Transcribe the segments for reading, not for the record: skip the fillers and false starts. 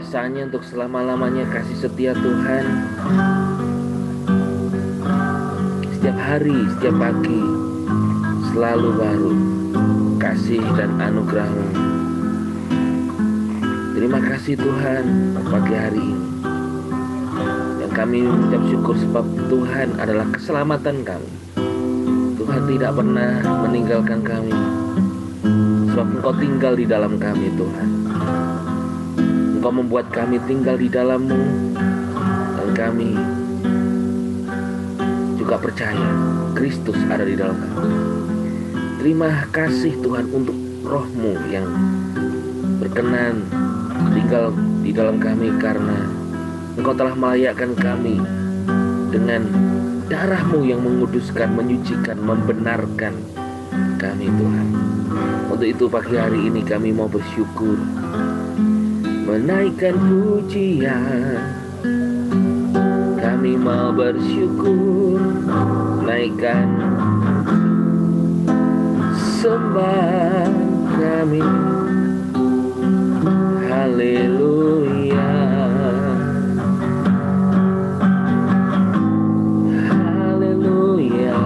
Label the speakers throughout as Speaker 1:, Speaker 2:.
Speaker 1: kekuasaannya untuk selama-lamanya. Kasih setia Tuhan setiap hari, setiap pagi selalu baru. Kasih dan anugerah-Mu. Terima kasih Tuhan pagi hari ini. Dan kami mengucap syukur sebab Tuhan adalah keselamatan kami. Tuhan tidak pernah meninggalkan kami, sebab Engkau tinggal di dalam kami Tuhan. Engkau membuat kami tinggal di dalam-Mu, dan kami juga percaya Kristus ada di dalam kami. Terima kasih Tuhan untuk Roh-Mu yang berkenan tinggal di dalam kami, karena Engkau telah melayakkan kami dengan darah-Mu yang menguduskan, menyucikan, membenarkan kami Tuhan. Untuk itu pagi hari ini kami mau bersyukur, menaikkan pujian. Kami mau bersyukur, naikkan sembah kami. Haleluya, haleluya.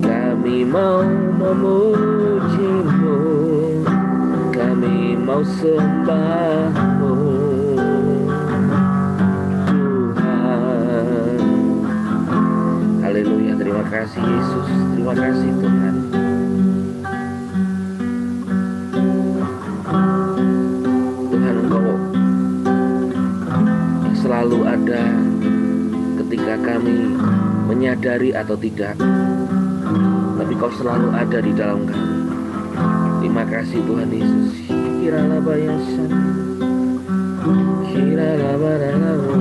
Speaker 1: Kami mau memuji-Mu, kami mau sembah-Mu Tuhan. Haleluya, terima kasih Yesus, terima kasih Tuhan. Tuhan, Engkau yang selalu ada ketika kami menyadari atau tidak, tapi Kau selalu ada di dalam kami. Terima kasih Tuhan Yesus. Kiralabayasan, kiralabaralawo,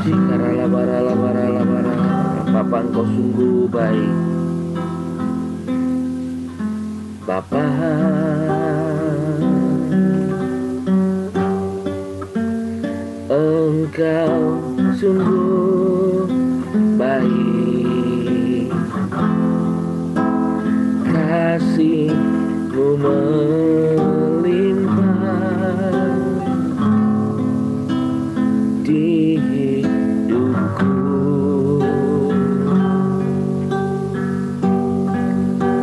Speaker 1: shikaralabaralabaralabara. Bapa, Engkau sungguh baik. Bapa, Engkau sungguh baik. Kasih-Mu melimpah di hidupku.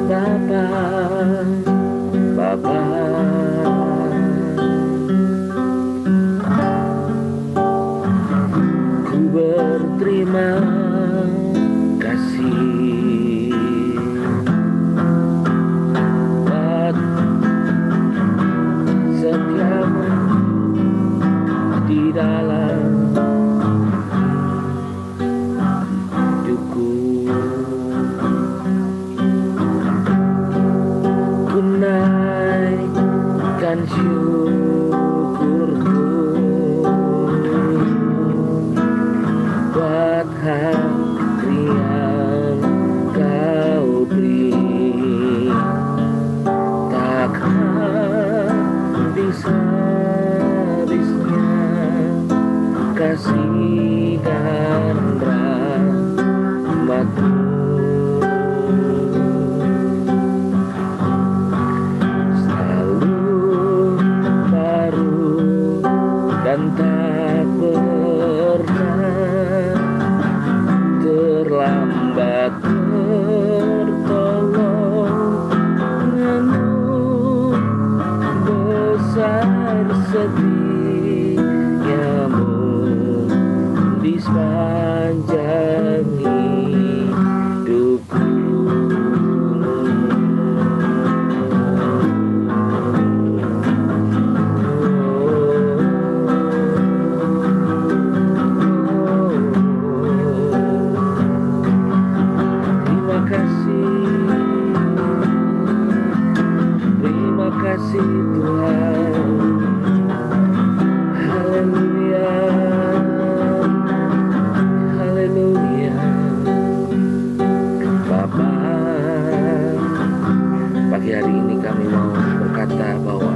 Speaker 1: Bapa, Bapa, ku berterima kasih buat setiap-Mu di dalam hidupku. Ku naikkan syukurku buat hari yang Kau beri. Takkan bisa habisnya kasih dan rahmat-Mu. Selalu baru dan tak pernah terlambat bertolong. Namun besar setiamu di sepanjang hidupku. Terima kasih, terima kasih Tuhan. Haleluya, haleluya. Bapa, pagi hari ini kami mau berkata bahwa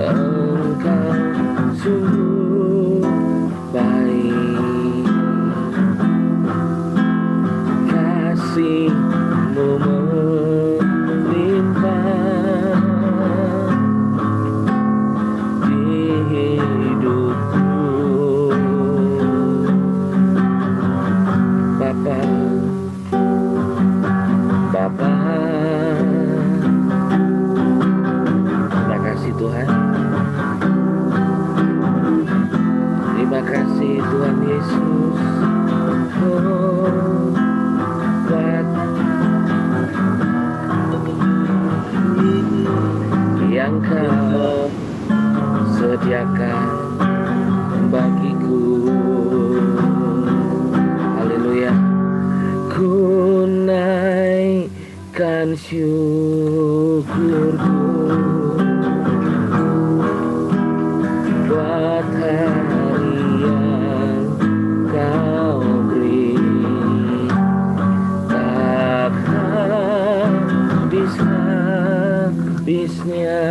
Speaker 1: Engkau sungguh baik. Kasih-Mu melimpah Naikkan syukurku buat hari yang kau beri. Tak habis-habisnya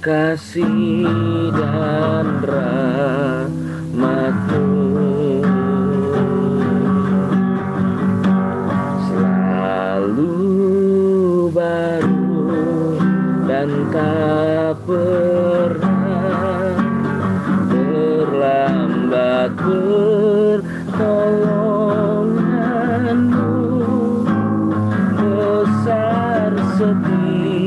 Speaker 1: kasih dan rahmat-Mu. Dan tak pernah terlambat pertolongan-Mu. Besar setiamu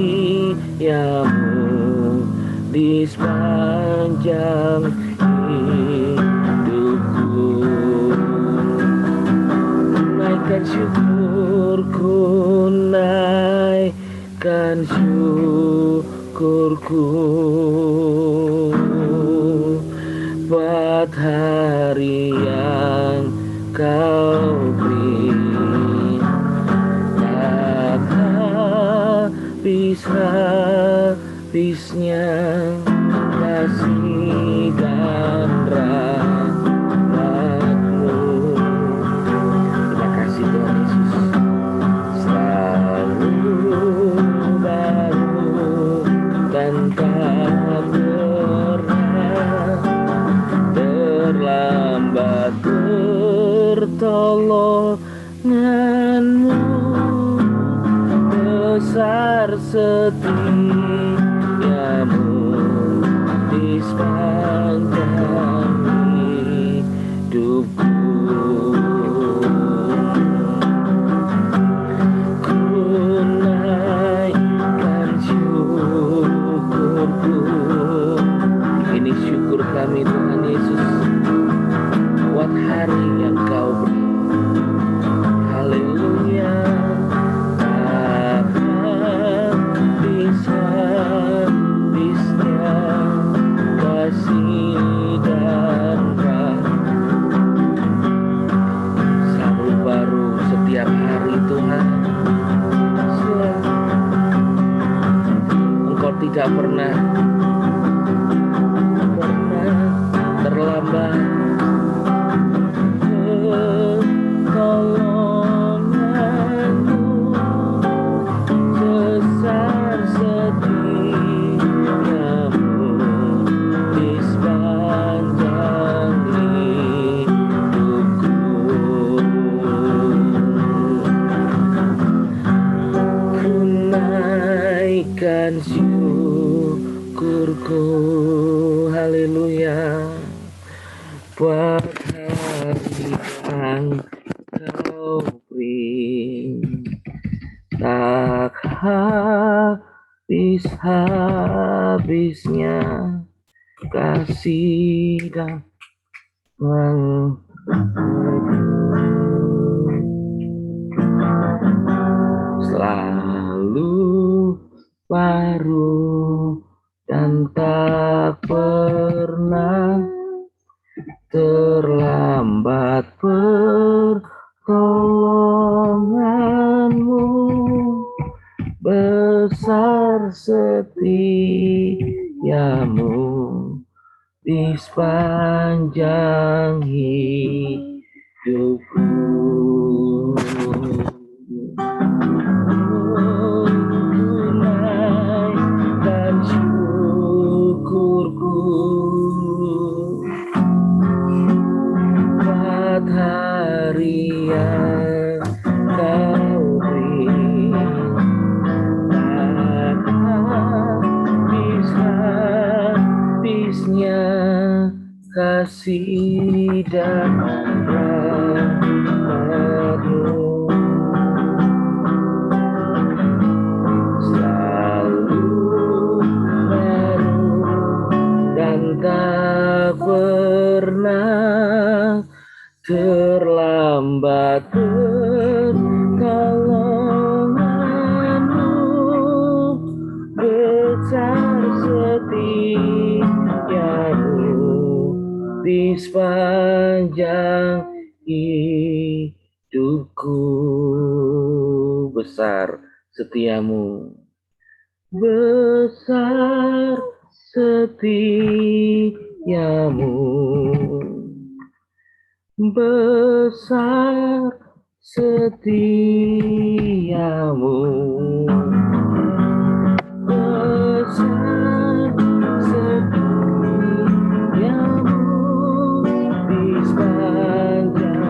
Speaker 1: di sepanjang hidupku. Naikkan syukurku, naikkan syukurku buat hari yang kau beri. Tak habis-habisnya kasih dan rahmat-Mu. Terima kasih Tuhan Yesus, selalu baru dan tak pernah terlambat pertolongan-Mu. Besar setiamu di sepanjang hidupku. Ku naikkan syukurku. Ini syukur kami Tuhan Yesus buat hari yang kau beri. Haleluya. Tak habis-habisnya kasih dan rahmat selalu baru setiap hari Tuhan. Engkau tidak pernah terlambat pertolongan-Mu. Besar setiamu di sepanjang hidupku. Ku naikkan syukurku, haleluya, buat hari yang kau beri. Tak habis-habisnya kasih dan selalu baru dan tak pernah terlambat pertolongan-Mu. Besar setiamu di sepanjang hidupku. Naikkan syukurku buat hari yang kau beri. Tak habis-habisnya kasih dan rahmat-Mu. Selalu baru dan tak pernah terlambat pertolongan-Mu. Besar setiamu di sepanjang hidupku. Besar setiamu, besar setiamu, besar setiamu, besar setiamu di sepanjang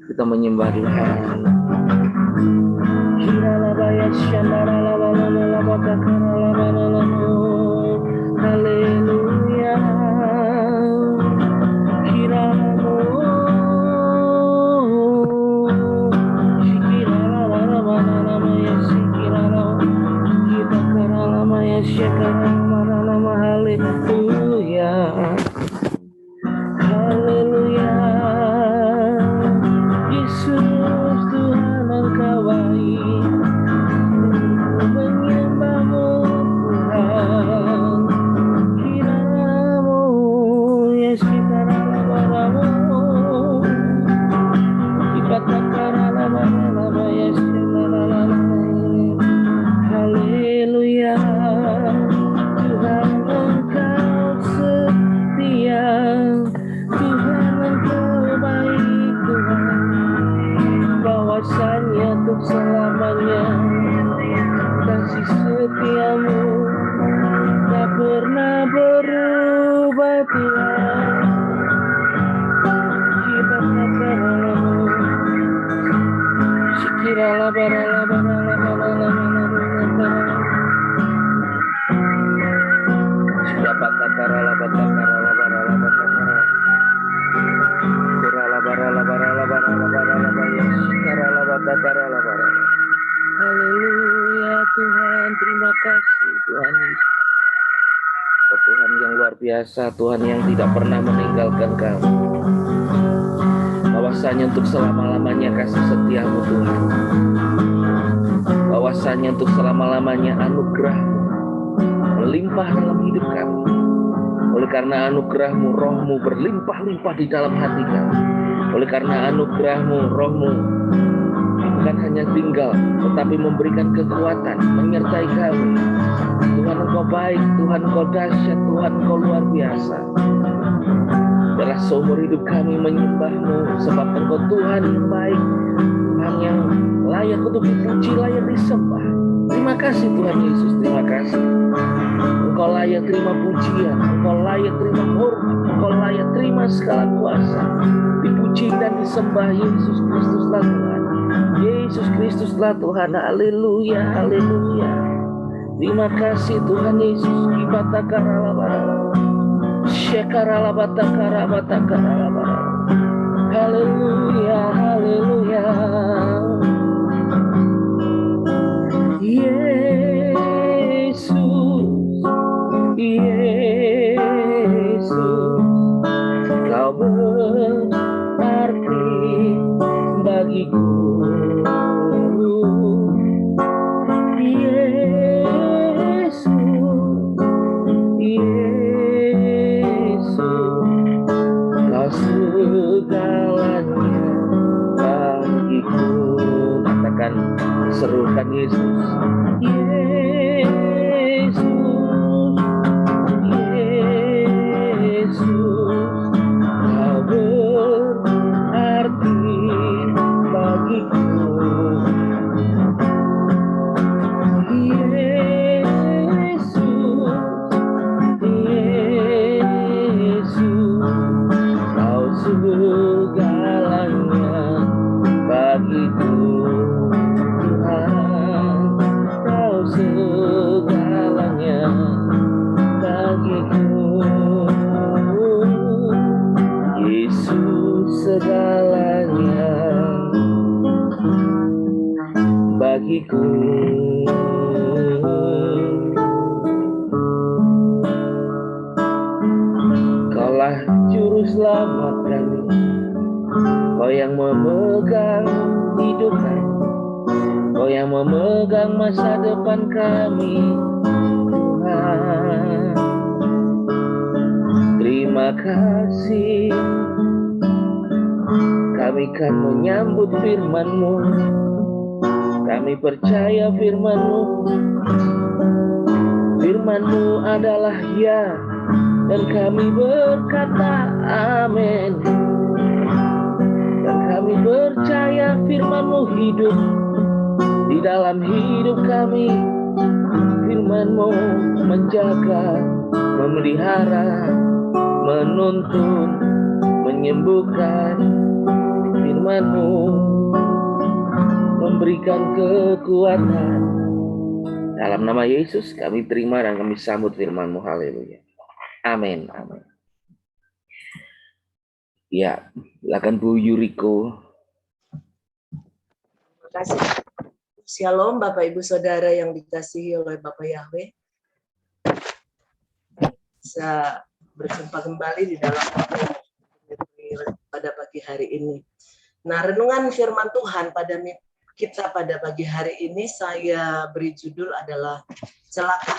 Speaker 1: kita menyembah Tuhan. Haleluya. Haleluya. Yesus Tuhan Engkau baik, menyembahmu Tuhan, kiranya-Mu Yesus kita-Mu, ibadah-Mu Yesus. Haleluya. Tuhan Engkau setia, Tuhan Engkau baik Tuhan, bahwasanya untuk selamanya kasih setiamu tak pernah berubah Tuhan. Kita katakanlah Shikirala barala barala barala barala Siapa takarala batakarala barala batakarala Kurala barala barala barala barala barala Sikarala batakarala barala. Haleluya Tuhan, terima kasih Tuhan Yesus. Oh Tuhan yang luar biasa, Tuhan yang tidak pernah meninggalkan kami, bahwasanya untuk selama-lamanya kasih setiamu Tuhan, bahwasanya untuk selama-lamanya anugerah-Mu melimpah dalam hidup kami. Oleh karena anugerah-Mu, Roh-Mu berlimpah-limpah di dalam hati kami. Oleh karena anugerah-Mu, Roh-Mu bukan hanya tinggal, tetapi memberikan kekuatan, menyertai kami. Tuhan Engkau baik, Tuhan Engkau dahsyat, Tuhan Engkau luar biasa. Dalam seumur hidup kami menyembah-Mu, sebab Engkau Tuhan yang baik, Tuhan yang layak untuk dipuji, layak disembah. Terima kasih Tuhan Yesus, terima kasih. Engkau layak terima pujian, Engkau layak terima hormat, Engkau layak terima segala kuasa. Dipuji dan disembah Yesus Kristuslah Tuhan. Yesus Kristuslah Tuhan. Haleluya, haleluya. Terima kasih Tuhan Yesus. Ibatakarala Shekarala batakara batakara. Haleluya, haleluya. Yesus, Yesus, Kau berarti bagiku. Yesus, Yesus, Kau segalanya bagiku. Katakan, serukan Yesus. Yesus, Yesus, Kau berarti bagiku. Yesus, Yesus, Kau segalanya bagiku. Tuhan, selamat kami, Kau yang memegang hidup kami, Kau yang memegang masa depan kami, Tuhan. Terima kasih, kami kan menyambut firman-Mu. Kami percaya firman-Mu. Firman-Mu adalah ya, dan kami berkata amin. Dan kami percaya firman-Mu hidup di dalam hidup kami. Firman-Mu menjaga, memelihara, menuntun, menyembuhkan. Firman-Mu memberikan kekuatan. Dalam nama Yesus kami terima dan kami sambut firman-Mu. Haleluya. Amin. Amin. Ya, silakan Bu Yuriko.
Speaker 2: Terima kasih. Shalom Bapak Ibu Saudara yang dikasihi oleh Bapak Yahweh. Bisa berjumpa kembali di dalam pada pagi hari ini. Nah, renungan firman Tuhan kita pada pagi hari ini saya beri judul adalah celaka.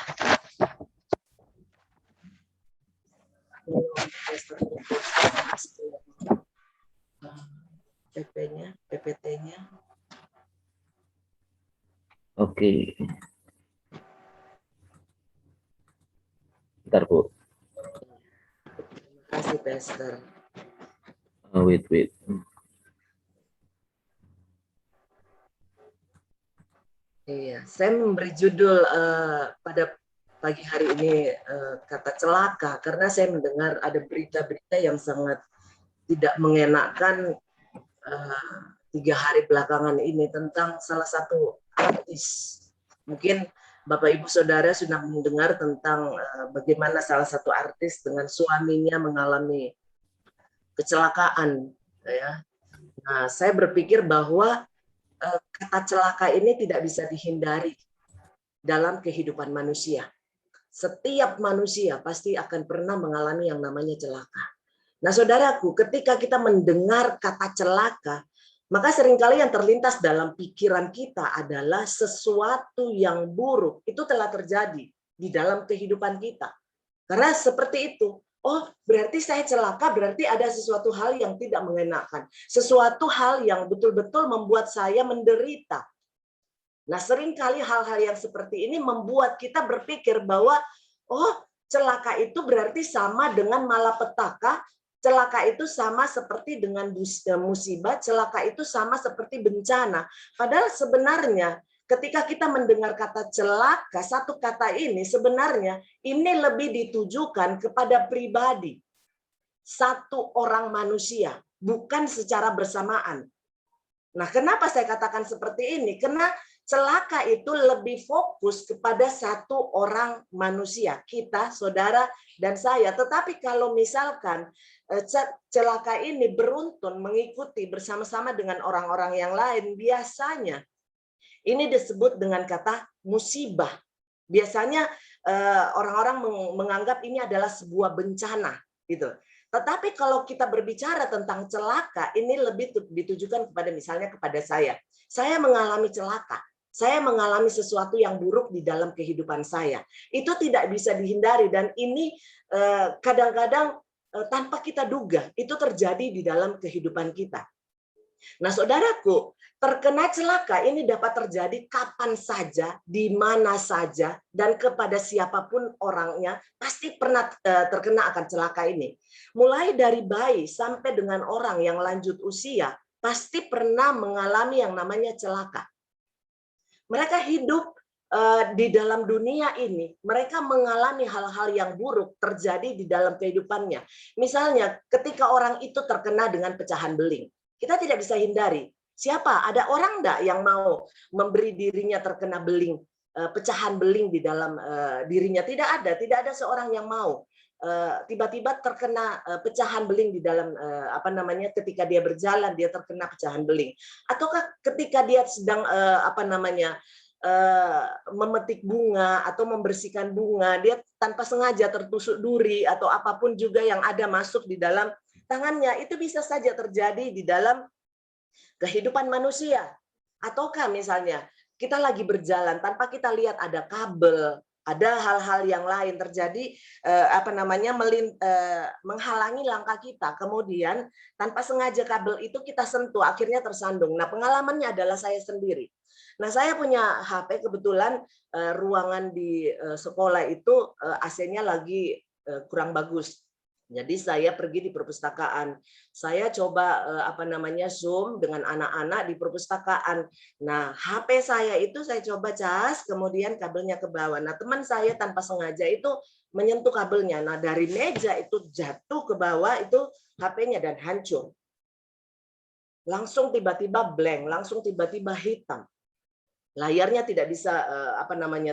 Speaker 2: PPT-nya.
Speaker 1: Oke. Bentar, Bu.
Speaker 2: Terima kasih, Pastor.
Speaker 1: Wait.
Speaker 2: Iya, saya memberi judul pada pagi hari ini kata celaka karena saya mendengar ada berita-berita yang sangat tidak mengenakan 3 hari belakangan ini tentang salah satu artis. Mungkin Bapak Ibu Saudara sudah mendengar tentang bagaimana salah satu artis dengan suaminya mengalami kecelakaan, ya. Nah, saya berpikir bahwa kata celaka ini tidak bisa dihindari dalam kehidupan manusia. Setiap manusia pasti akan pernah mengalami yang namanya celaka. Nah, saudaraku, ketika kita mendengar kata celaka, maka seringkali yang terlintas dalam pikiran kita adalah sesuatu yang buruk. Itu telah terjadi di dalam kehidupan kita. Karena seperti itu. Oh, berarti saya celaka, berarti ada sesuatu hal yang tidak mengenakan. Sesuatu hal yang betul-betul membuat saya menderita. Nah, seringkali hal-hal yang seperti ini membuat kita berpikir bahwa, oh, celaka itu berarti sama dengan malapetaka, celaka itu sama seperti dengan musibah, celaka itu sama seperti bencana. Padahal sebenarnya ketika kita mendengar kata celaka, satu kata ini sebenarnya ini lebih ditujukan kepada pribadi. Satu orang manusia, bukan secara bersamaan. Nah, kenapa saya katakan seperti ini? Karena celaka itu lebih fokus kepada satu orang manusia, kita, saudara, dan saya. Tetapi kalau misalkan celaka ini beruntun mengikuti bersama-sama dengan orang-orang yang lain, biasanya ini disebut dengan kata musibah. Biasanya orang-orang menganggap ini adalah sebuah bencana, gitu. Tetapi kalau kita berbicara tentang celaka, ini lebih ditujukan kepada misalnya kepada saya. Saya mengalami celaka. Saya mengalami sesuatu yang buruk di dalam kehidupan saya. Itu tidak bisa dihindari dan ini kadang-kadang tanpa kita duga itu terjadi di dalam kehidupan kita. Nah, saudaraku, terkena celaka ini dapat terjadi kapan saja, di mana saja, dan kepada siapapun orangnya pasti pernah terkena akan celaka ini. Mulai dari bayi sampai dengan orang yang lanjut usia, pasti pernah mengalami yang namanya celaka. Mereka hidup di dalam dunia ini, mereka mengalami hal-hal yang buruk terjadi di dalam kehidupannya. Misalnya, ketika orang itu terkena dengan pecahan beling, kita tidak bisa hindari. Siapa? Ada orang enggak yang mau memberi dirinya terkena beling, pecahan beling di dalam dirinya? Tidak ada seorang yang mau. Tiba-tiba terkena pecahan beling di dalam ketika dia berjalan dia terkena pecahan beling, ataukah ketika dia sedang memetik bunga atau membersihkan bunga dia tanpa sengaja tertusuk duri atau apapun juga yang ada masuk di dalam tangannya, itu bisa saja terjadi di dalam kehidupan manusia. Ataukah misalnya kita lagi berjalan tanpa kita lihat ada kabel, ada hal-hal yang lain terjadi, menghalangi langkah kita. Kemudian tanpa sengaja kabel itu kita sentuh, akhirnya tersandung. Nah, pengalamannya adalah saya sendiri. Nah, saya punya HP kebetulan, ruangan di sekolah itu AC-nya lagi kurang bagus. Jadi saya pergi di perpustakaan. Saya coba Zoom dengan anak-anak di perpustakaan. Nah, HP saya itu saya coba cas, kemudian kabelnya ke bawah. Nah, teman saya tanpa sengaja itu menyentuh kabelnya. Nah, dari meja itu jatuh ke bawah itu HP-nya dan hancur. Langsung tiba-tiba blank, langsung tiba-tiba hitam. Layarnya tidak bisa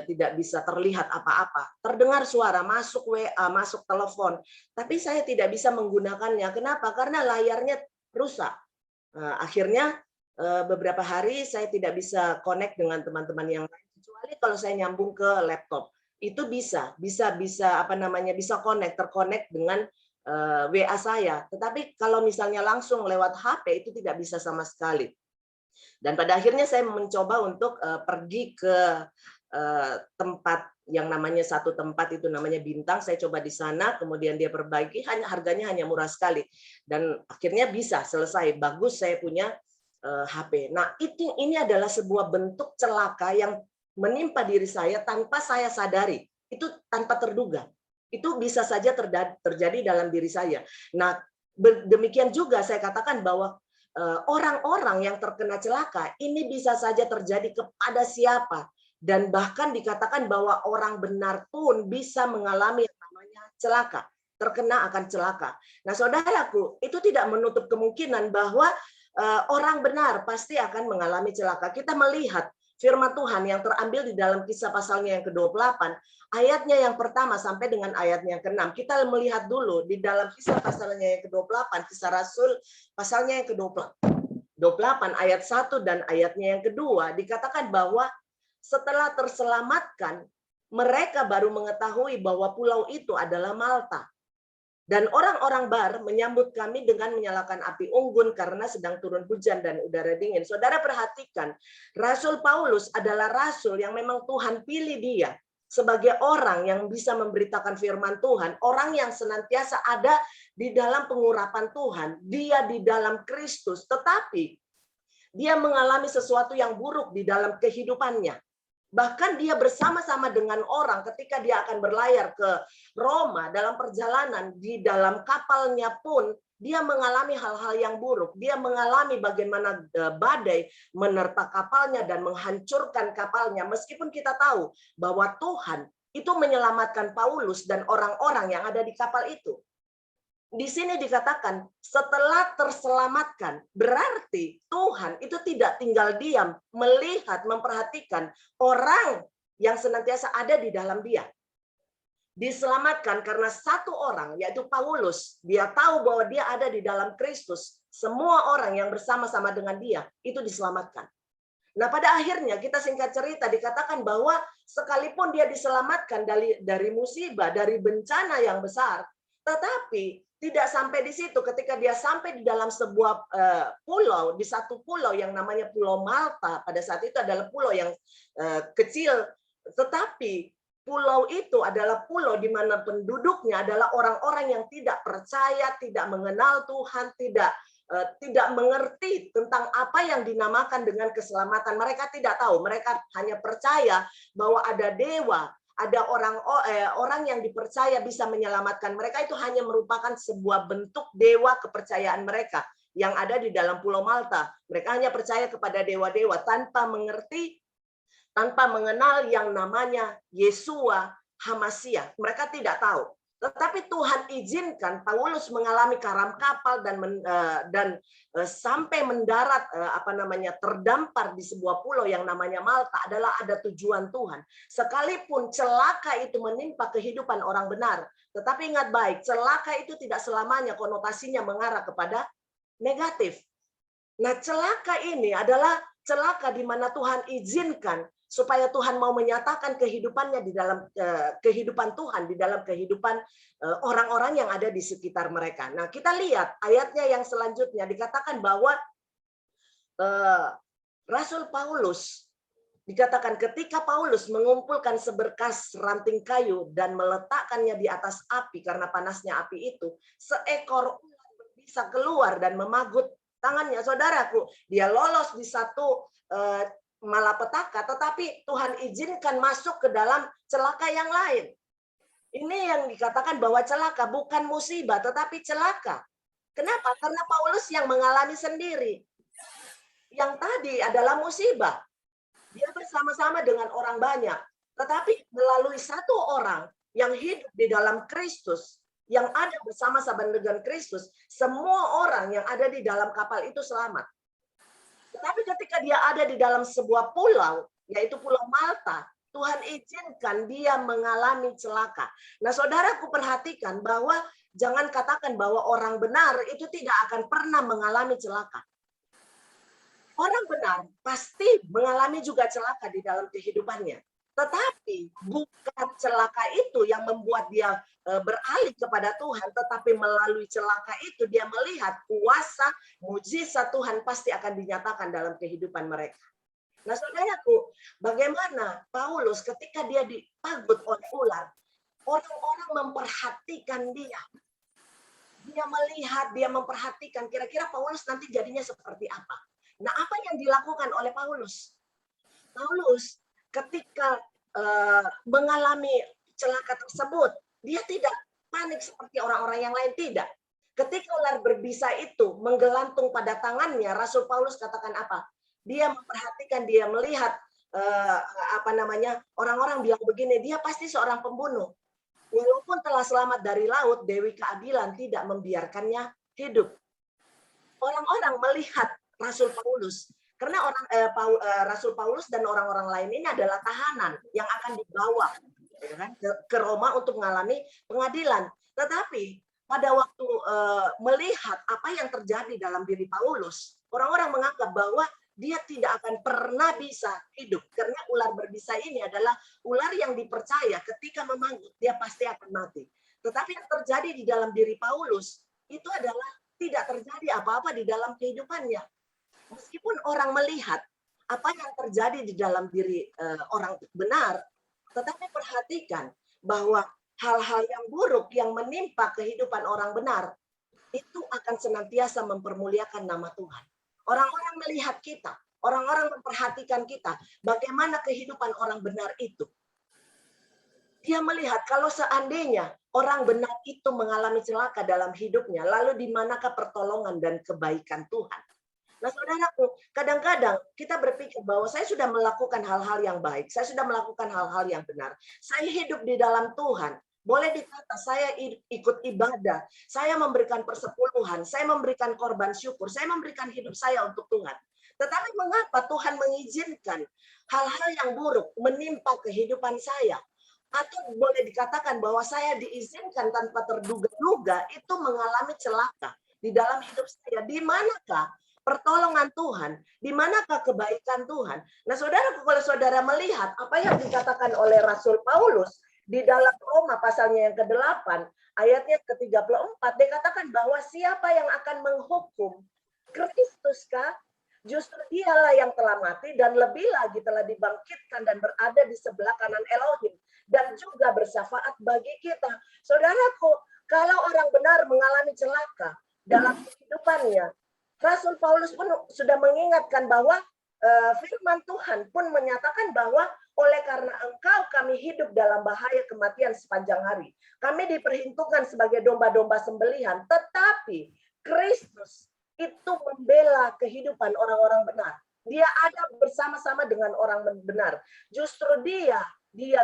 Speaker 2: tidak bisa terlihat apa-apa. Terdengar suara masuk WA, masuk telepon, tapi saya tidak bisa menggunakannya. Kenapa? Karena layarnya rusak. Akhirnya beberapa hari saya tidak bisa connect dengan teman-teman yang lain, kecuali kalau saya nyambung ke laptop. Itu bisa terconnect dengan WA saya. Tetapi kalau misalnya langsung lewat HP itu tidak bisa sama sekali. Dan pada akhirnya saya mencoba untuk pergi ke tempat yang namanya satu tempat itu namanya Bintang. Saya coba di sana, kemudian dia perbaiki, harganya hanya murah sekali. Dan akhirnya bisa selesai, bagus saya punya HP. Nah, ini adalah sebuah bentuk celaka yang menimpa diri saya tanpa saya sadari. Itu tanpa terduga. Itu bisa saja terjadi dalam diri saya. Nah, demikian juga saya katakan bahwa orang-orang yang terkena celaka ini bisa saja terjadi kepada siapa, dan bahkan dikatakan bahwa orang benar pun bisa mengalami yang namanya celaka, terkena akan celaka. Nah, saudaraku, itu tidak menutup kemungkinan bahwa orang benar pasti akan mengalami celaka. Kita melihat firman Tuhan yang terambil di dalam Kisah pasalnya yang ke-28, ayatnya yang pertama sampai dengan ayatnya yang ke-6. Kita melihat dulu di dalam Kisah pasalnya yang ke-28, Kisah Rasul pasalnya yang ke-28 ayat 1 dan ayatnya yang kedua, dikatakan bahwa setelah terselamatkan, mereka baru mengetahui bahwa pulau itu adalah Malta. Dan orang-orang Bar menyambut kami dengan menyalakan api unggun karena sedang turun hujan dan udara dingin. Saudara perhatikan, Rasul Paulus adalah rasul yang memang Tuhan pilih dia sebagai orang yang bisa memberitakan firman Tuhan, orang yang senantiasa ada di dalam pengurapan Tuhan, dia di dalam Kristus, tetapi dia mengalami sesuatu yang buruk di dalam kehidupannya. Bahkan dia bersama-sama dengan orang ketika dia akan berlayar ke Roma dalam perjalanan, di dalam kapalnya pun dia mengalami hal-hal yang buruk. Dia mengalami bagaimana badai menerpa kapalnya dan menghancurkan kapalnya. Meskipun kita tahu bahwa Tuhan itu menyelamatkan Paulus dan orang-orang yang ada di kapal itu. Di sini dikatakan setelah terselamatkan, berarti Tuhan itu tidak tinggal diam, melihat, memperhatikan orang yang senantiasa ada di dalam dia. Diselamatkan karena satu orang, yaitu Paulus, dia tahu bahwa dia ada di dalam Kristus. Semua orang yang bersama-sama dengan dia itu diselamatkan. Nah, pada akhirnya kita singkat cerita dikatakan bahwa sekalipun dia diselamatkan dari musibah, dari bencana yang besar, tetapi tidak sampai di situ. Ketika dia sampai di dalam sebuah pulau, di satu pulau yang namanya Pulau Malta, pada saat itu adalah pulau yang kecil, tetapi pulau itu adalah pulau di mana penduduknya adalah orang-orang yang tidak percaya, tidak mengenal Tuhan, tidak mengerti tentang apa yang dinamakan dengan keselamatan. Mereka tidak tahu, mereka hanya percaya bahwa ada dewa, ada orang yang dipercaya bisa menyelamatkan mereka. Itu hanya merupakan sebuah bentuk dewa kepercayaan mereka yang ada di dalam Pulau Malta. Mereka hanya percaya kepada dewa-dewa tanpa mengerti, tanpa mengenal yang namanya Yesua HaMasyiah. Mereka tidak tahu. Tetapi Tuhan izinkan Paulus mengalami karam kapal dan sampai mendarat terdampar di sebuah pulau yang namanya Malta adalah ada tujuan Tuhan. Sekalipun celaka itu menimpa kehidupan orang benar, tetapi ingat baik, celaka itu tidak selamanya konotasinya mengarah kepada negatif. Nah, celaka ini adalah celaka di mana Tuhan izinkan supaya Tuhan mau menyatakan kehidupannya di dalam kehidupan Tuhan, di dalam kehidupan orang-orang yang ada di sekitar mereka. Nah, kita lihat ayatnya yang selanjutnya dikatakan bahwa Rasul Paulus dikatakan ketika Paulus mengumpulkan seberkas ranting kayu dan meletakkannya di atas api karena panasnya api itu, seekor ular bisa keluar dan memagut tangannya. Saudaraku, dia lolos di satu malapetaka, tetapi Tuhan izinkan masuk ke dalam celaka yang lain. Ini yang dikatakan bahwa celaka bukan musibah, tetapi celaka. Kenapa? Karena Paulus yang mengalami sendiri. Yang tadi adalah musibah. Dia bersama-sama dengan orang banyak. Tetapi melalui satu orang yang hidup di dalam Kristus, yang ada bersama-sama dengan Kristus, semua orang yang ada di dalam kapal itu selamat. Tetapi ketika dia ada di dalam sebuah pulau, yaitu Pulau Malta, Tuhan izinkan dia mengalami celaka. Nah, saudaraku perhatikan bahwa jangan katakan bahwa orang benar itu tidak akan pernah mengalami celaka. Orang benar pasti mengalami juga celaka di dalam kehidupannya. Tetapi bukan celaka itu yang membuat dia beralih kepada Tuhan, tetapi melalui celaka itu dia melihat kuasa, mujizat Tuhan pasti akan dinyatakan dalam kehidupan mereka. Nah, saudaraku, bagaimana Paulus ketika dia dipagut oleh ular, orang-orang memperhatikan dia. Dia melihat, dia memperhatikan kira-kira Paulus nanti jadinya seperti apa. Nah, apa yang dilakukan oleh Paulus? Paulus ketika mengalami celaka tersebut, dia tidak panik seperti orang-orang yang lain, tidak. Ketika ular berbisa itu menggelantung pada tangannya, Rasul Paulus katakan apa? Dia memperhatikan, dia melihat orang-orang bilang begini, dia pasti seorang pembunuh. Walaupun telah selamat dari laut, Dewi Keadilan tidak membiarkannya hidup. Orang-orang melihat Rasul Paulus, karena Rasul Paulus dan orang-orang lain ini adalah tahanan yang akan dibawa ke Roma untuk mengalami pengadilan. Tetapi pada waktu melihat apa yang terjadi dalam diri Paulus, orang-orang menganggap bahwa dia tidak akan pernah bisa hidup, karena ular berbisa ini adalah ular yang dipercaya ketika memanggut dia pasti akan mati. Tetapi yang terjadi di dalam diri Paulus itu adalah tidak terjadi apa-apa di dalam kehidupannya. Meskipun orang melihat apa yang terjadi di dalam diri orang benar, tetapi perhatikan bahwa hal-hal yang buruk yang menimpa kehidupan orang benar itu akan senantiasa mempermuliakan nama Tuhan. Orang-orang melihat kita, orang-orang memperhatikan kita, bagaimana kehidupan orang benar itu. Dia melihat kalau seandainya orang benar itu mengalami celaka dalam hidupnya, lalu di manakah pertolongan dan kebaikan Tuhan? Nah, saudaraku, kadang-kadang kita berpikir bahwa saya sudah melakukan hal-hal yang baik, saya sudah melakukan hal-hal yang benar, saya hidup di dalam Tuhan. Boleh dikata saya ikut ibadah, saya memberikan persepuluhan, saya memberikan korban syukur, saya memberikan hidup saya untuk Tuhan. Tetapi mengapa Tuhan mengizinkan hal-hal yang buruk menimpa kehidupan saya? Atau boleh dikatakan bahwa saya diizinkan tanpa terduga-duga itu mengalami celaka di dalam hidup saya. Di manakah pertolongan Tuhan, di manakah kebaikan Tuhan? Nah, saudara, kalau saudara melihat apa yang dikatakan oleh Rasul Paulus di dalam Roma pasalnya yang ke-8, ayatnya ke-34, dikatakan bahwa siapa yang akan menghukum? Kristus kah? Justru dialah yang telah mati dan lebih lagi telah dibangkitkan dan berada di sebelah kanan Elohim dan juga bersyafaat bagi kita. Saudaraku, kalau orang benar mengalami celaka dalam kehidupannya, Rasul Paulus pun sudah mengingatkan bahwa firman Tuhan pun menyatakan bahwa oleh karena engkau kami hidup dalam bahaya kematian sepanjang hari. Kami diperhitungkan sebagai domba-domba sembelihan, tetapi Kristus itu membela kehidupan orang-orang benar. Dia ada bersama-sama dengan orang benar. Justru dia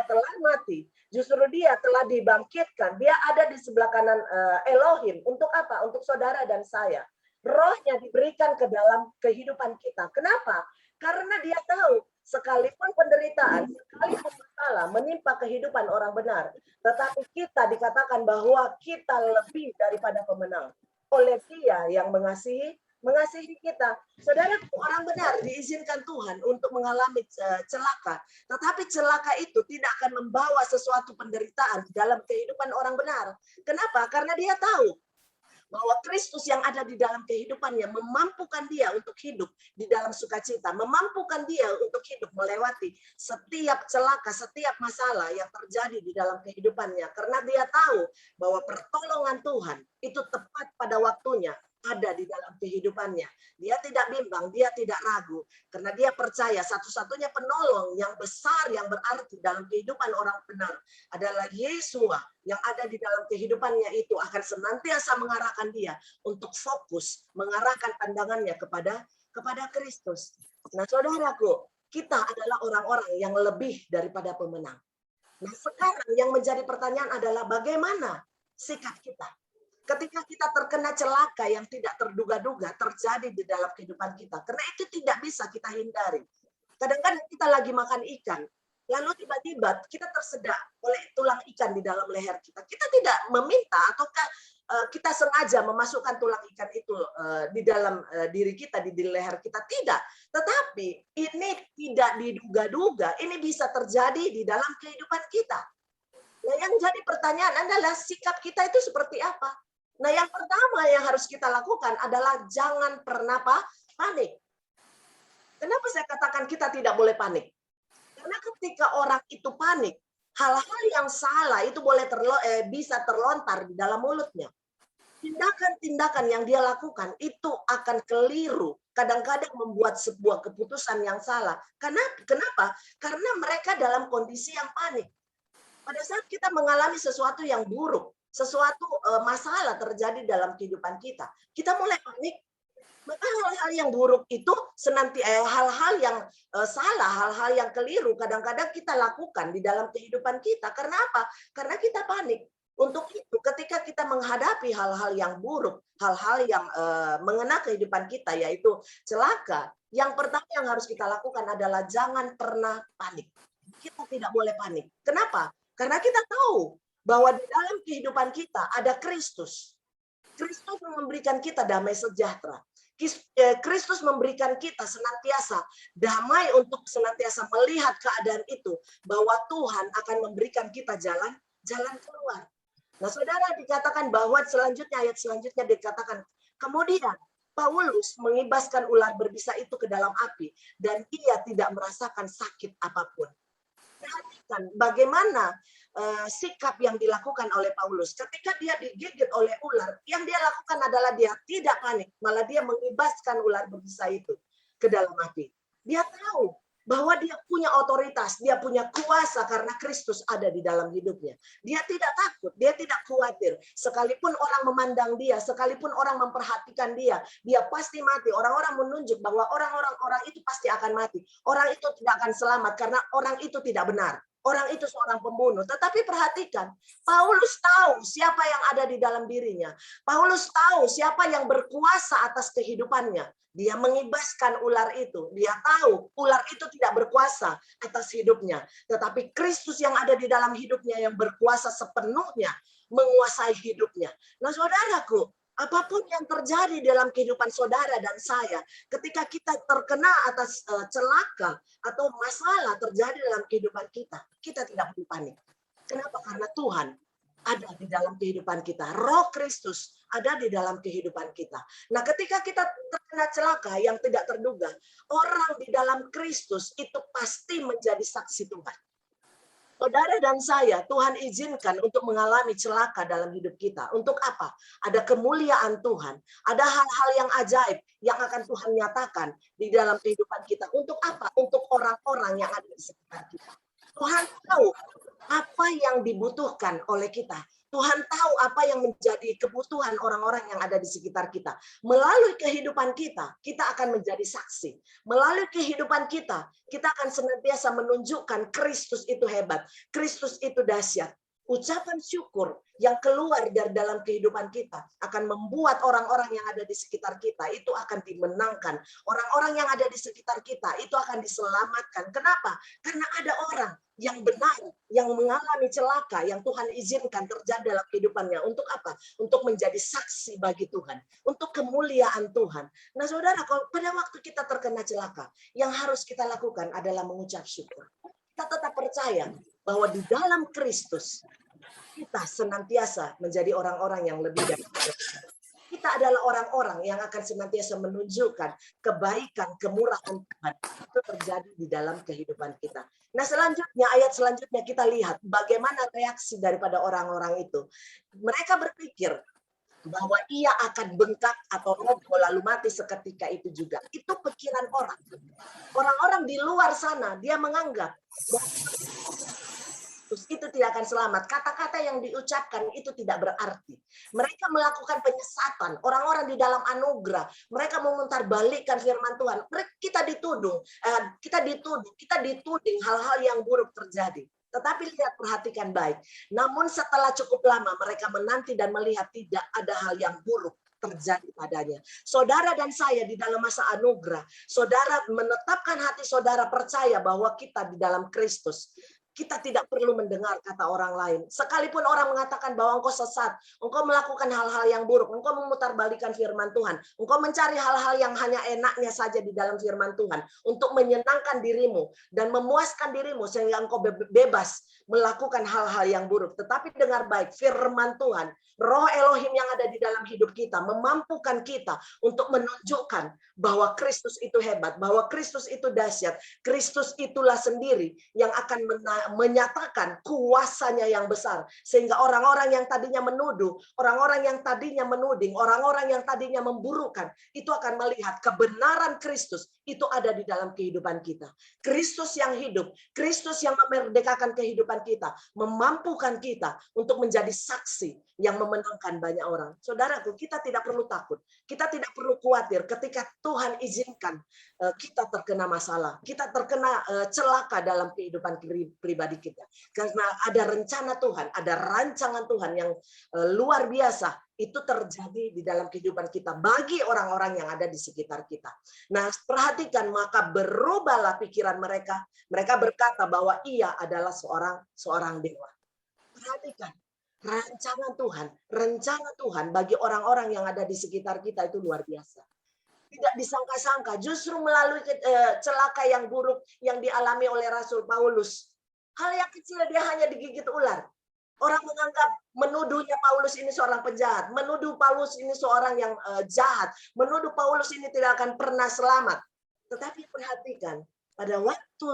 Speaker 2: telah mati. Justru dia telah dibangkitkan. Dia ada di sebelah kanan Elohim. Untuk apa? Untuk saudara dan saya. Rohnya diberikan ke dalam kehidupan kita. Kenapa? Karena dia tahu sekalipun penderitaan, sekalipun masalah menimpa kehidupan orang benar, tetapi kita dikatakan bahwa kita lebih daripada pemenang oleh Dia yang mengasihi mengasihi kita. Saudara, orang benar diizinkan Tuhan untuk mengalami celaka. Tetapi celaka itu tidak akan membawa sesuatu penderitaan dalam kehidupan orang benar. Kenapa? Karena dia tahu bahwa Kristus yang ada di dalam kehidupannya memampukan dia untuk hidup di dalam sukacita, memampukan dia untuk hidup melewati setiap celaka, setiap masalah yang terjadi di dalam kehidupannya. Karena dia tahu bahwa pertolongan Tuhan itu tepat pada waktunya ada di dalam kehidupannya. Dia tidak bimbang, dia tidak ragu. Karena dia percaya satu-satunya penolong yang besar, yang berarti dalam kehidupan orang benar adalah Yesua yang ada di dalam kehidupannya itu akan senantiasa mengarahkan dia untuk fokus, mengarahkan pandangannya kepada Kristus. Nah, saudaraku, kita adalah orang-orang yang lebih daripada pemenang. Nah, sekarang yang menjadi pertanyaan adalah bagaimana sikap kita? Ketika kita terkena celaka yang tidak terduga-duga terjadi di dalam kehidupan kita. Karena itu tidak bisa kita hindari. Kadang-kadang kita lagi makan ikan, lalu tiba-tiba kita tersedak oleh tulang ikan di dalam leher kita. Kita tidak meminta ataukah kita sengaja memasukkan tulang ikan itu di dalam diri kita, di leher kita. Tidak. Tetapi ini tidak diduga-duga, ini bisa terjadi di dalam kehidupan kita. Nah, yang jadi pertanyaan adalah sikap kita itu seperti apa? Nah, yang pertama yang harus kita lakukan adalah jangan pernah panik. Kenapa saya katakan kita tidak boleh panik? Karena ketika orang itu panik, hal-hal yang salah itu bisa terlontar di dalam mulutnya. Tindakan-tindakan yang dia lakukan itu akan keliru. Kadang-kadang membuat sebuah keputusan yang salah. Kenapa? Karena mereka dalam kondisi yang panik. Pada saat kita mengalami sesuatu yang buruk, sesuatu masalah terjadi dalam kehidupan kita, kita mulai panik. Maka hal-hal yang buruk itu hal-hal yang salah, hal-hal yang keliru kadang-kadang kita lakukan di dalam kehidupan kita. Karena apa? Karena kita panik. Untuk itu, ketika kita menghadapi hal-hal yang buruk, hal-hal yang mengena kehidupan kita, yaitu celaka, yang pertama yang harus kita lakukan adalah jangan pernah panik. Kita tidak boleh panik. Kenapa? Karena kita tahu bahwa di dalam kehidupan kita ada Kristus. Kristus memberikan kita damai sejahtera. Kristus memberikan kita senantiasa damai untuk senantiasa melihat keadaan itu, bahwa Tuhan akan memberikan kita jalan keluar. Nah, saudara, dikatakan bahwa ayat selanjutnya dikatakan, kemudian Paulus mengibaskan ular berbisa itu ke dalam api dan ia tidak merasakan sakit apapun. Perhatikan bagaimana sikap yang dilakukan oleh Paulus. Ketika dia digigit oleh ular, yang dia lakukan adalah dia tidak panik, malah dia mengibaskan ular berbisa itu ke dalam api. Dia tahu bahwa dia punya otoritas, dia punya kuasa karena Kristus ada di dalam hidupnya. Dia tidak takut, dia tidak khawatir. Sekalipun orang memandang dia, sekalipun orang memperhatikan dia pasti mati. Orang-orang menunjuk bahwa orang itu pasti akan mati. Orang itu tidak akan selamat karena orang itu tidak benar. Orang itu seorang pembunuh. Tetapi perhatikan, Paulus tahu siapa yang ada di dalam dirinya. Paulus tahu siapa yang berkuasa atas kehidupannya. Dia mengibaskan ular itu. Dia tahu ular itu tidak berkuasa atas hidupnya. Tetapi Kristus yang ada di dalam hidupnya yang berkuasa sepenuhnya menguasai hidupnya. Nah, saudaraku, apapun yang terjadi dalam kehidupan saudara dan saya, ketika kita terkena atas celaka atau masalah terjadi dalam kehidupan kita, kita tidak perlu panik. Kenapa? Karena Tuhan ada di dalam kehidupan kita. Roh Kristus ada di dalam kehidupan kita. Nah, ketika kita terkena celaka yang tidak terduga, orang di dalam Kristus itu pasti menjadi saksi Tuhan. Saudara dan saya, Tuhan izinkan untuk mengalami celaka dalam hidup kita. Untuk apa? Ada kemuliaan Tuhan. Ada hal-hal yang ajaib yang akan Tuhan nyatakan di dalam kehidupan kita. Untuk apa? Untuk orang-orang yang ada di sekitar kita. Tuhan tahu apa yang dibutuhkan oleh kita. Tuhan tahu apa yang menjadi kebutuhan orang-orang yang ada di sekitar kita. Melalui kehidupan kita, kita akan menjadi saksi. Melalui kehidupan kita, kita akan senantiasa menunjukkan Kristus itu hebat. Kristus itu dahsyat. Ucapan syukur yang keluar dari dalam kehidupan kita akan membuat orang-orang yang ada di sekitar kita itu akan dimenangkan. Orang-orang yang ada di sekitar kita itu akan diselamatkan. Kenapa? Karena ada orang yang benar, yang mengalami celaka, yang Tuhan izinkan terjadi dalam kehidupannya. Untuk apa? Untuk menjadi saksi bagi Tuhan. Untuk kemuliaan Tuhan. Nah saudara, kalau pada waktu kita terkena celaka, yang harus kita lakukan adalah mengucap syukur. Kita tetap percaya bahwa di dalam Kristus, kita senantiasa menjadi orang-orang yang lebih dari kita adalah orang-orang yang akan senantiasa menunjukkan kebaikan, kemurahan Tuhan itu terjadi di dalam kehidupan kita. Nah selanjutnya, ayat selanjutnya kita lihat bagaimana reaksi daripada orang-orang itu. Mereka berpikir bahwa ia akan bengkak atau roboh lalu mati seketika itu juga. Itu pikiran orang. Orang-orang di luar sana, dia menganggap bahwa itu tidak akan selamat. Kata-kata yang diucapkan itu tidak berarti. Mereka melakukan penyesatan. Orang-orang di dalam anugerah, mereka memutarbalikkan firman Tuhan. Kita dituding hal-hal yang buruk terjadi. Tetapi lihat, perhatikan baik. Namun setelah cukup lama mereka menanti dan melihat tidak ada hal yang buruk terjadi padanya. Saudara dan saya di dalam masa anugerah, saudara menetapkan hati saudara percaya bahwa kita di dalam Kristus. Kita tidak perlu mendengar kata orang lain. Sekalipun orang mengatakan bahwa engkau sesat, engkau melakukan hal-hal yang buruk, engkau memutarbalikkan firman Tuhan, engkau mencari hal-hal yang hanya enaknya saja di dalam firman Tuhan untuk menyenangkan dirimu dan memuaskan dirimu sehingga engkau bebas melakukan hal-hal yang buruk. Tetapi dengar baik, firman Tuhan, Roh Elohim yang ada di dalam hidup kita memampukan kita untuk menunjukkan bahwa Kristus itu hebat, bahwa Kristus itu dahsyat, Kristus itulah sendiri yang akan menyatakan kuasanya yang besar. Sehingga orang-orang yang tadinya menuduh, orang-orang yang tadinya menuding, orang-orang yang tadinya memburukan, itu akan melihat kebenaran Kristus itu ada di dalam kehidupan kita. Kristus yang hidup, Kristus yang memerdekakan kehidupan kita, memampukan kita untuk menjadi saksi yang memenangkan banyak orang. Saudaraku, kita tidak perlu takut. Kita tidak perlu khawatir ketika Tuhan izinkan kita terkena masalah, kita terkena celaka dalam kehidupan pribadi kita. Karena ada rencana Tuhan, ada rancangan Tuhan yang luar biasa itu terjadi di dalam kehidupan kita bagi orang-orang yang ada di sekitar kita. Nah, perhatikan, maka berubahlah pikiran mereka. Mereka berkata bahwa ia adalah seorang dewa. Perhatikan, rencana Tuhan bagi orang-orang yang ada di sekitar kita itu luar biasa. Tidak disangka-sangka, justru melalui celaka yang buruk yang dialami oleh Rasul Paulus. Hal yang kecil, dia hanya digigit ular. Orang menganggap menuduhnya Paulus ini seorang penjahat, menuduh Paulus ini seorang yang jahat, menuduh Paulus ini tidak akan pernah selamat. Tetapi perhatikan, pada waktu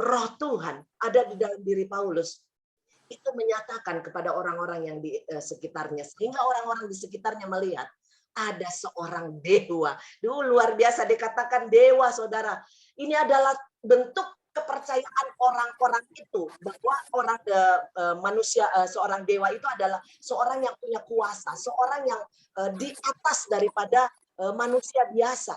Speaker 2: Roh Tuhan ada di dalam diri Paulus, itu menyatakan kepada orang-orang yang di sekitarnya, sehingga orang-orang di sekitarnya melihat ada seorang dewa. Dulu luar biasa dikatakan dewa, saudara. Ini adalah bentuk kepercayaan orang-orang itu bahwa manusia, seorang dewa itu adalah seorang yang punya kuasa, seorang yang di atas daripada manusia biasa.